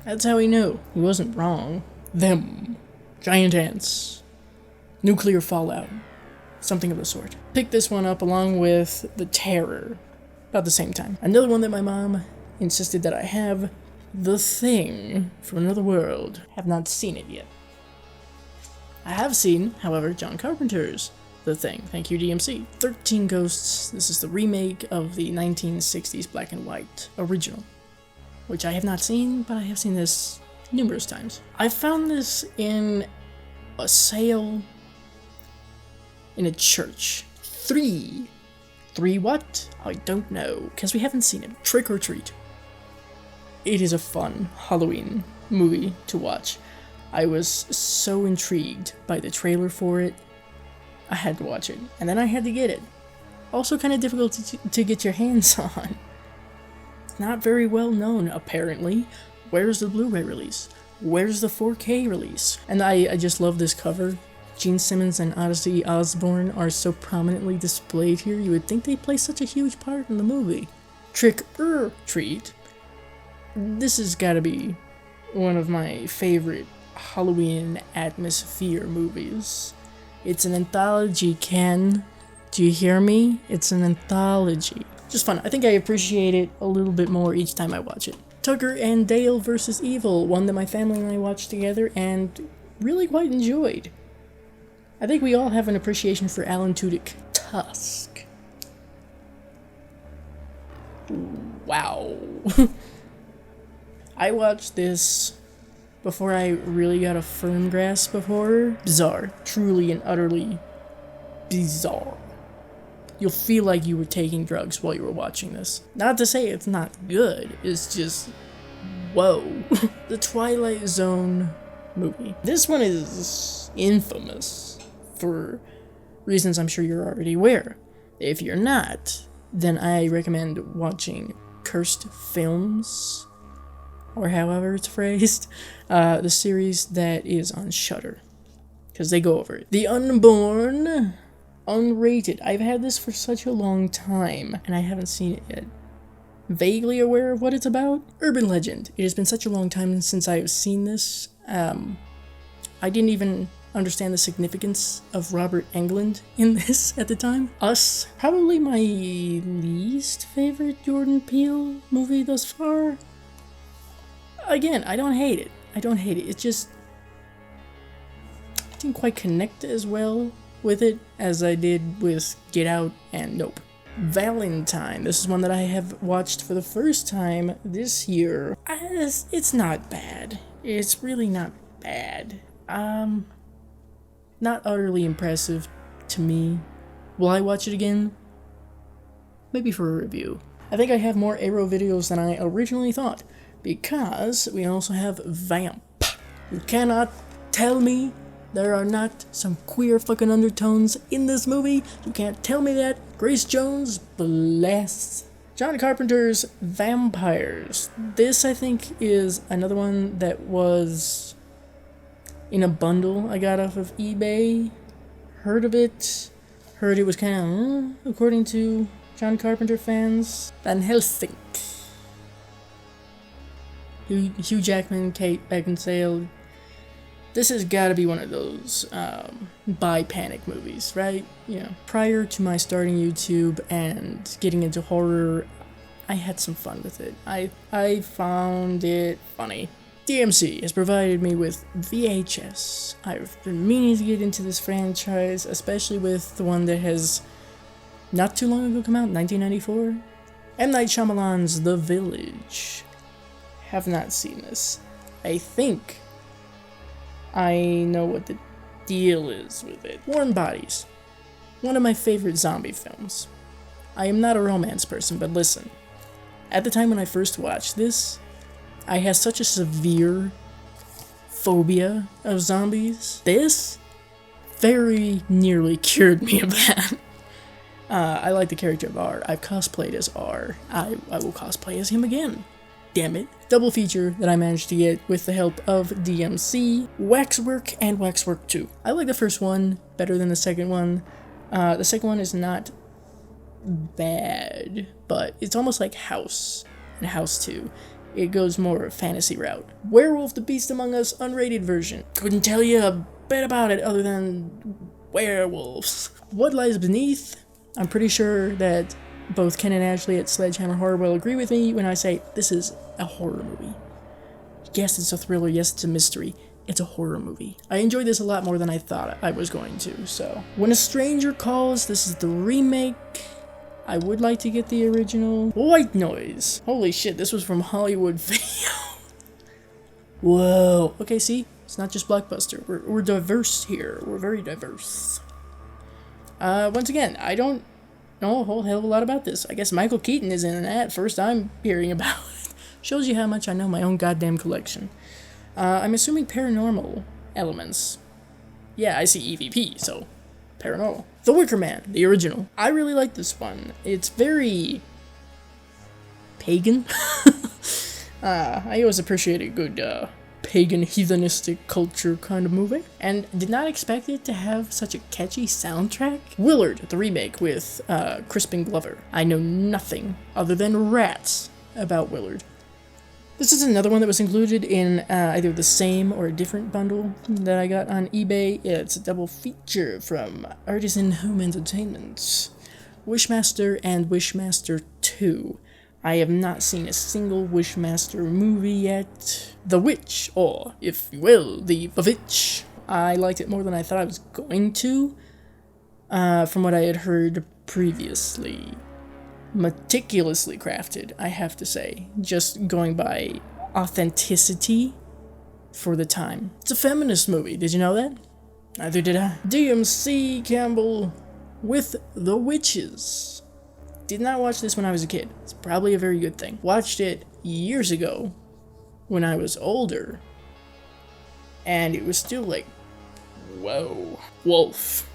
Speaker 1: That's how he knew. He wasn't wrong. Them. Giant ants. Nuclear fallout. Something of the sort. Picked this one up along with The Terror. About the same time. Another one that my mom insisted that I have. The Thing from Another World. Have not seen it yet. I have seen, however, John Carpenter's The Thing. Thank you, DMC. 13 Ghosts. This is the remake of the 1960s black and white original, which I have not seen, but I have seen this numerous times. I found this in a sale in a church. Three what? I don't know, because we haven't seen it. Trick or Treat. It is a fun Halloween movie to watch. I was so intrigued by the trailer for it, I had to watch it. And then I had to get it. Also kind of difficult to get your hands on. Not very well known, apparently. Where's the Blu-ray release? Where's the 4K release? And I just love this cover. Gene Simmons and Ozzy Osbourne are so prominently displayed here, you would think they play such a huge part in the movie. Trick or Treat. This has got to be one of my favorite Halloween atmosphere movies. It's an anthology, Ken. Do you hear me? It's an anthology. Just fun. I think I appreciate it a little bit more each time I watch it. Tucker and Dale vs. Evil, one that my family and I watched together and really quite enjoyed. I think we all have an appreciation for Alan Tudyk. Tusk. Wow. I watched this before I really got a firm grasp of horror. Bizarre. Truly and utterly bizarre. You'll feel like you were taking drugs while you were watching this. Not to say it's not good, it's just, whoa. The Twilight Zone movie. This one is infamous for reasons I'm sure you're already aware. If you're not, then I recommend watching Cursed Films, or however it's phrased, the series that is on Shudder, because they go over it. The Unborn, unrated. I've had this for such a long time, and I haven't seen it yet. Vaguely aware of what it's about. Urban legend. It has been such a long time since I've seen this. I didn't even understand the significance of Robert Englund in this at the time. Us, probably my least favorite Jordan Peele movie thus far. Again, I don't hate it. It's just, I didn't quite connect as well with it as I did with Get Out and Nope. Valentine. This is one that I have watched for the first time this year. It's not bad. It's really not bad. Not utterly impressive to me. Will I watch it again? Maybe for a review. I think I have more Arrow videos than I originally thought, because we also have Vamp. You cannot tell me there are not some queer fucking undertones in this movie. You can't tell me that. Grace Jones, bless. John Carpenter's Vampires. This, I think, is another one that was in a bundle I got off of eBay. Heard of it. Heard it was kind of, according to John Carpenter fans. Van Helsing. Hugh Jackman, Kate Beckinsale. This has got to be one of those buy panic movies, right? You know, prior to my starting YouTube and getting into horror, I had some fun with it. I found it funny. DMC has provided me with VHS. I've been meaning to get into this franchise, especially with the one that has not too long ago come out, 1994. M. Night Shyamalan's The Village. Have not seen this. I think I know what the deal is with it. Warm Bodies. One of my favorite zombie films. I am not a romance person, but listen. At the time when I first watched this, I had such a severe phobia of zombies. This very nearly cured me of that. I like the character of R. I've cosplayed as R. I will cosplay as him again. Damn it. Double feature that I managed to get with the help of DMC, Waxwork, and Waxwork 2. I like the first one better than the second one. The second one is not bad, but it's almost like House and House 2. It goes more fantasy route. Werewolf the Beast Among Us unrated version. Couldn't tell you a bit about it other than werewolves. What Lies Beneath? I'm pretty sure that both Ken and Ashley at Sledgehammer Horror will agree with me when I say this is a horror movie. Yes, it's a thriller. Yes, it's a mystery. It's a horror movie. I enjoyed this a lot more than I thought I was going to, so. When a Stranger Calls, this is the remake. I would like to get the original. White Noise. Holy shit, this was from Hollywood Video. Whoa. Okay, see? It's not just Blockbuster. We're diverse here. We're very diverse. Once again, I don't know a whole hell of a lot about this. I guess Michael Keaton is in that. First I'm hearing about it. Shows you how much I know my own goddamn collection. I'm assuming paranormal elements. Yeah, I see EVP, so paranormal. The Wicker Man, the original. I really like this one. It's very pagan. I always appreciate a good pagan heathenistic culture kind of movie, and did not expect it to have such a catchy soundtrack. Willard, the remake with Crispin Glover. I know nothing other than rats about Willard. This is another one that was included in either the same or a different bundle that I got on eBay. It's a double feature from Artisan Home Entertainment. Wishmaster and Wishmaster 2. I have not seen a single Wishmaster movie yet. The Witch, or, if you will, the Witch. I liked it more than I thought I was going to, from what I had heard previously. Meticulously crafted, I have to say. Just going by authenticity for the time. It's a feminist movie, did you know that? Neither did I. DMC Campbell with The Witches. Did not watch this when I was a kid. It's probably a very good thing. Watched it years ago when I was older, and it was still like, whoa. Wolf.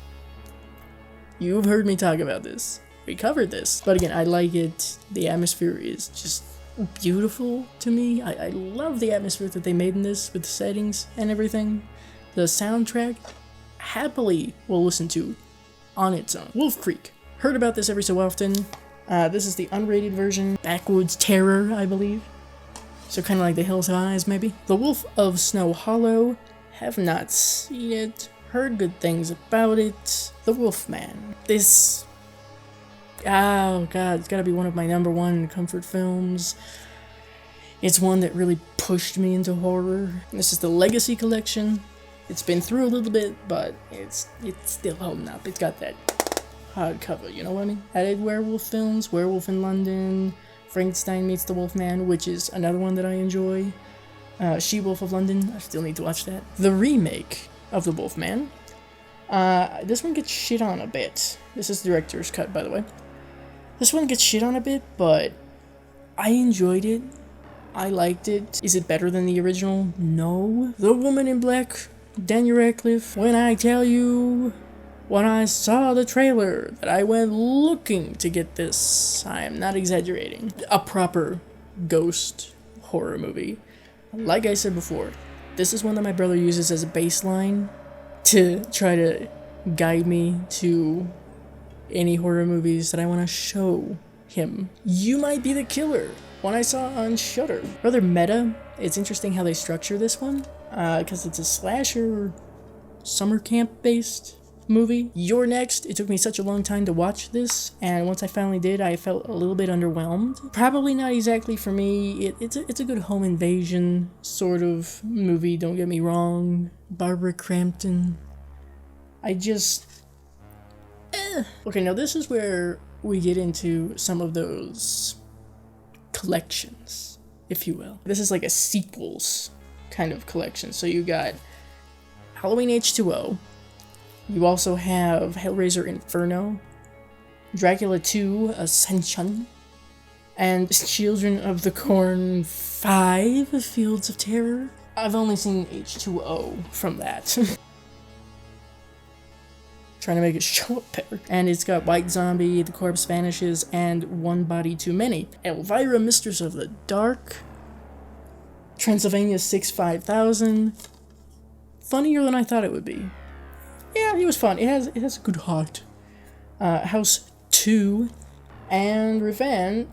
Speaker 1: You've heard me talk about this. We covered this. But again, I like it. The atmosphere is just beautiful to me. I love the atmosphere that they made in this with the settings and everything. The soundtrack, happily will listen to on its own. Wolf Creek. Heard about this every so often. This is the unrated version. Backwoods Terror, I believe. So kind of like The Hills Have Eyes, maybe. The Wolf of Snow Hollow. Have not seen it. Heard good things about it. The Wolfman. This... oh god, it's gotta be one of my #1 comfort films. It's one that really pushed me into horror. This is the Legacy Collection. It's been through a little bit, but it's still holding up. It's got that hardcover, you know what I mean? Added werewolf films, Werewolf in London, Frankenstein Meets the Wolfman, which is another one that I enjoy. She-Wolf of London, I still need to watch that. The remake of The Wolfman. This one gets shit on a bit. This is the director's cut, by the way. This one gets shit on a bit, but I enjoyed it. I liked it. Is it better than the original? No. The Woman in Black, Daniel Radcliffe. When I tell you, when I saw the trailer, that I went looking to get this, I am not exaggerating. A proper ghost horror movie. Like I said before, this is one that my brother uses as a baseline to try to guide me to any horror movies that I want to show him. You Might Be the Killer, one I saw on Shudder. Rather meta. It's interesting how they structure this one, because it's a slasher summer camp based movie. You're Next. It took me such a long time to watch this, and once I finally did, I felt a little bit underwhelmed. Probably not exactly for me. It's a good home invasion sort of movie, don't get me wrong. Barbara Crampton. I just... Okay, now this is where we get into some of those collections, if you will. This is like a sequels kind of collection. So you got Halloween H2O. You also have Hellraiser Inferno, Dracula 2 Ascension, and Children of the Corn 5 Fields of Terror. I've only seen H2O from that. Trying to make it show up better. And it's got White Zombie, The Corpse Vanishes, and One Body Too Many. Elvira, Mistress of the Dark. Transylvania 65000. Funnier than I thought it would be. Yeah, it was fun. It has a good heart. House 2 and Return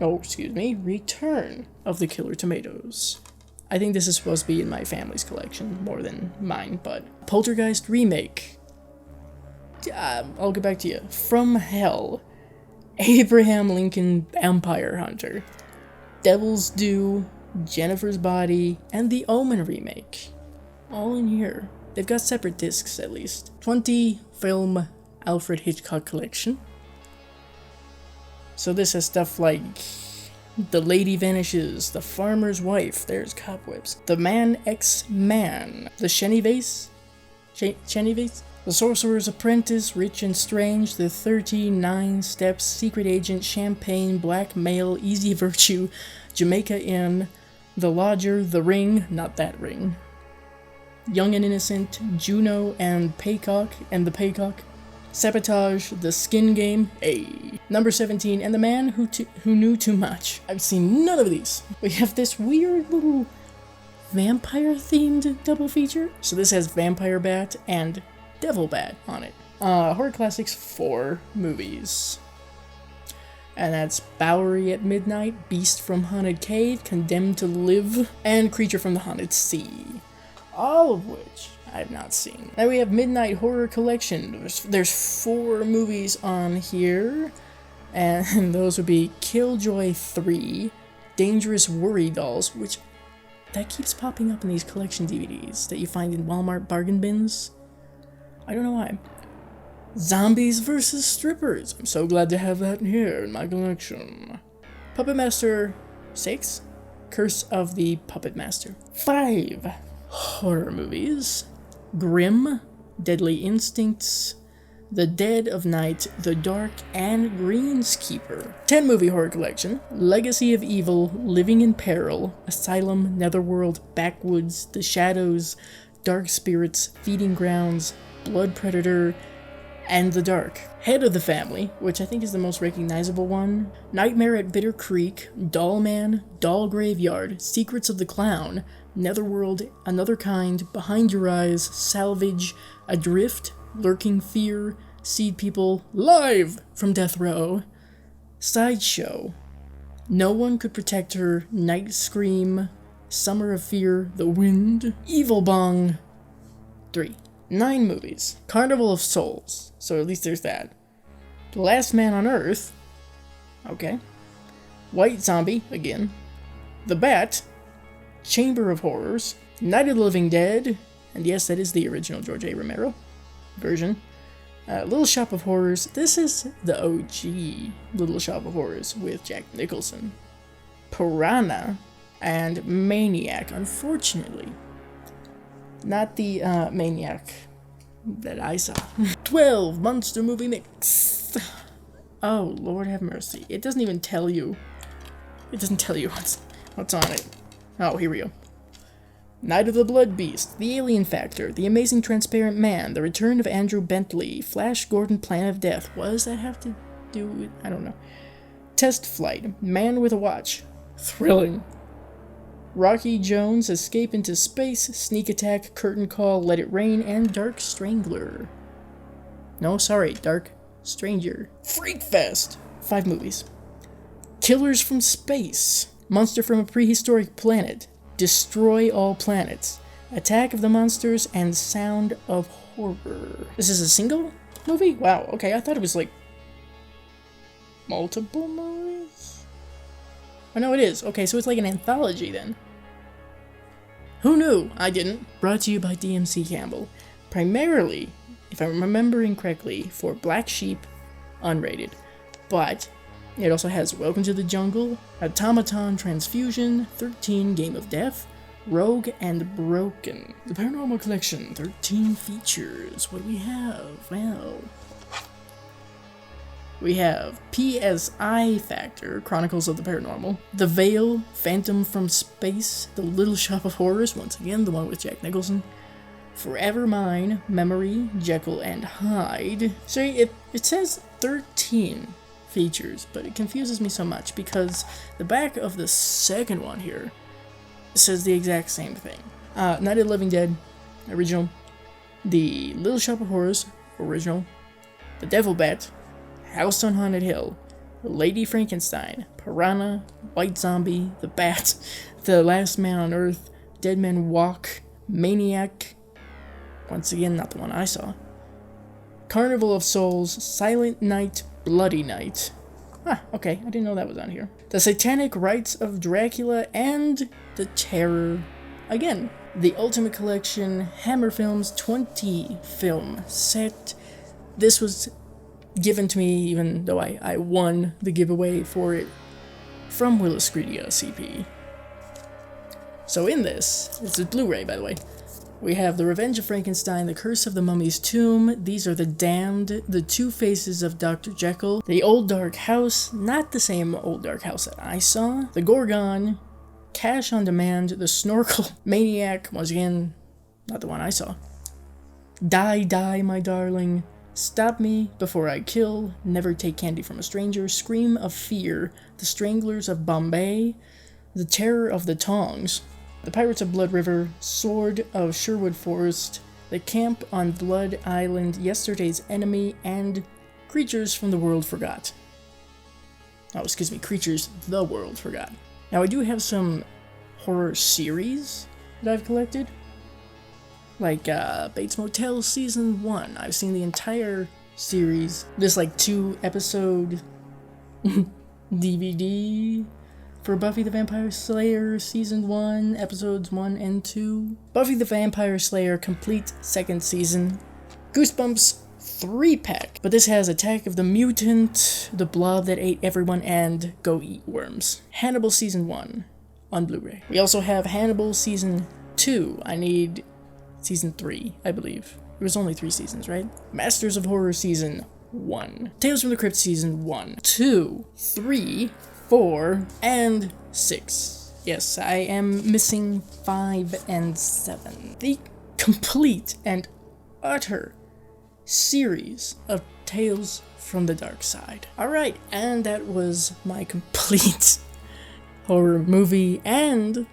Speaker 1: of the Killer Tomatoes. I think this is supposed to be in my family's collection more than mine, but Poltergeist Remake. I'll get back to you. From Hell. Abraham Lincoln Vampire Hunter. Devil's Due, Jennifer's Body, and the Omen remake. All in here. They've got separate discs at least. 20 film Alfred Hitchcock collection. So this has stuff like The Lady Vanishes, The Farmer's Wife, there's Cobwebs, The Man X-Man, The Shenny Vase? The Sorcerer's Apprentice, Rich and Strange, The 39 Steps, Secret Agent, Champagne, Black Mail, Easy Virtue, Jamaica Inn, The Lodger, The Ring, not that ring, Young and Innocent, Juno and the Paycock, Sabotage, The Skin Game, Number 17, and The Man Who Knew Too Much. I've seen none of these. We have this weird little vampire-themed double feature. So this has Vampire Bat and Devil Bat on it. Horror Classics 4 movies. And that's Bowery at Midnight, Beast from Haunted Cave, Condemned to Live, and Creature from the Haunted Sea. All of which I've not seen. Now we have Midnight Horror Collection. There's 4 movies on here, and those would be Killjoy 3, Dangerous Worry Dolls, which that keeps popping up in these collection DVDs that you find in Walmart bargain bins. I don't know why. Zombies vs. Strippers. I'm so glad to have that here in my collection. Puppet Master 6, Curse of the Puppet Master. 5 horror movies. Grimm, Deadly Instincts, The Dead of Night, The Dark, and Greenskeeper. 10 movie horror collection. Legacy of Evil, Living in Peril, Asylum, Netherworld, Backwoods, The Shadows, Dark Spirits, Feeding Grounds, Blood Predator, and The Dark. Head of the Family, which I think is the most recognizable one. Nightmare at Bitter Creek, Doll Man, Doll Graveyard, Secrets of the Clown, Netherworld, Another Kind, Behind Your Eyes, Salvage, Adrift, Lurking Fear, Seed People, Live from Death Row, Sideshow, No One Could Protect Her, Night Scream, Summer of Fear, The Wind, Evil Bong 3. 9 movies. Carnival of Souls, so at least there's that. The Last Man on Earth, okay. White Zombie, again. The Bat, Chamber of Horrors, Night of the Living Dead, and yes, that is the original George A. Romero version. Little Shop of Horrors, this is the OG Little Shop of Horrors with Jack Nicholson. Piranha, and Maniac, unfortunately. Not the Maniac that I saw. 12 Monster Movie Mix. Oh, Lord have mercy. It doesn't even tell you. It doesn't tell you what's on it. Oh, here we go. Night of the Blood Beast, The Alien Factor, The Amazing Transparent Man, The Return of Andrew Bentley, Flash Gordon Plan of Death. What does that have to do with... I don't know. Test Flight, Man with a Watch, Thrilling. Rocky Jones, Escape into Space, Sneak Attack, Curtain Call, Let It Rain, and Dark Strangler. No, sorry, Dark Stranger. Freak Fest! 5 movies. Killers from Space, Monster from a Prehistoric Planet, Destroy All Planets, Attack of the Monsters, and Sound of Horror. This is a single movie? Wow, okay, I thought it was like multiple movies? Oh no, it is. Okay, so it's like an anthology then. Who knew? I didn't. Brought to you by DMC Campbell. Primarily, if I'm remembering correctly, for Black Sheep, unrated. But it also has Welcome to the Jungle, Automaton Transfusion, 13 Game of Death, Rogue, and Broken. The Paranormal Collection, 13 features. What do we have? Well, We have PSI Factor, Chronicles of the Paranormal, The Veil, Phantom from Space, The Little Shop of Horrors, once again, the one with Jack Nicholson, Forever Mine, Memory, Jekyll and Hyde. So it says 13 features, but it confuses me so much because the back of the second one here says the exact same thing. Night of the Living Dead, original, The Little Shop of Horrors, original, The Devil Bat, House on Haunted Hill, Lady Frankenstein, Piranha, White Zombie, The Bat, The Last Man on Earth, Dead Men Walk, Maniac, once again not the one I saw, Carnival of Souls, Silent Night, Bloody Night. Okay, I didn't know that was on here. The Satanic Rites of Dracula, and The Terror. Again, the Ultimate Collection Hammer Films 20 film set. This was given to me even though I won the giveaway for it from Willis Greedia CP. So in this, it's a Blu-ray by the way, we have The Revenge of Frankenstein, The Curse of the Mummy's Tomb, These Are the Damned, The Two Faces of Dr. Jekyll, The Old Dark House, not the same Old Dark House that I saw, The Gorgon, Cash on Demand, The Snorkel, Maniac, once again, not the one I saw, Die, Die, My Darling, Stop Me Before I Kill, Never Take Candy from a Stranger, Scream of Fear, The Stranglers of Bombay, The Terror of the Tongs, The Pirates of Blood River, Sword of Sherwood Forest, The Camp on Blood Island, Yesterday's Enemy, and Creatures from the World Forgot. Creatures the World Forgot. Now I do have some horror series that I've collected, like Bates Motel Season 1. I've seen the entire series. This 2-episode DVD for Buffy the Vampire Slayer Season 1, Episodes 1 and 2. Buffy the Vampire Slayer Complete Second Season. Goosebumps 3-pack. But this has Attack of the Mutant, The Blob That Ate Everyone, and Go Eat Worms. Hannibal Season 1 on Blu-ray. We also have Hannibal Season 2. I need Season 3, I believe. It was only 3 seasons, right? Masters of Horror Season 1. Tales from the Crypt Season 1, 2, 3, 4, and 6. Yes, I am missing 5 and 7. The complete and utter series of Tales from the Dark Side. Alright, and that was my complete horror movie and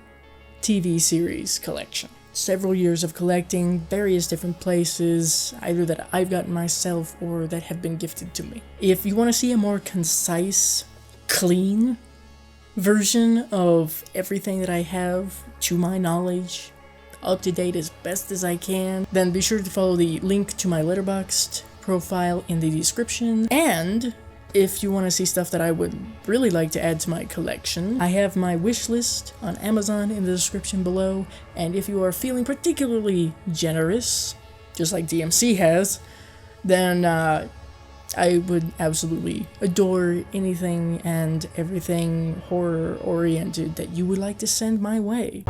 Speaker 1: TV series collection. Several years of collecting, various different places, either that I've gotten myself or that have been gifted to me. If you want to see a more concise, clean version of everything that I have, to my knowledge, up to date as best as I can, then be sure to follow the link to my Letterboxd profile in the description. And if you want to see stuff that I would really like to add to my collection, I have my wish list on Amazon in the description below. And if you are feeling particularly generous, just like DMC has, then I would absolutely adore anything and everything horror-oriented that you would like to send my way.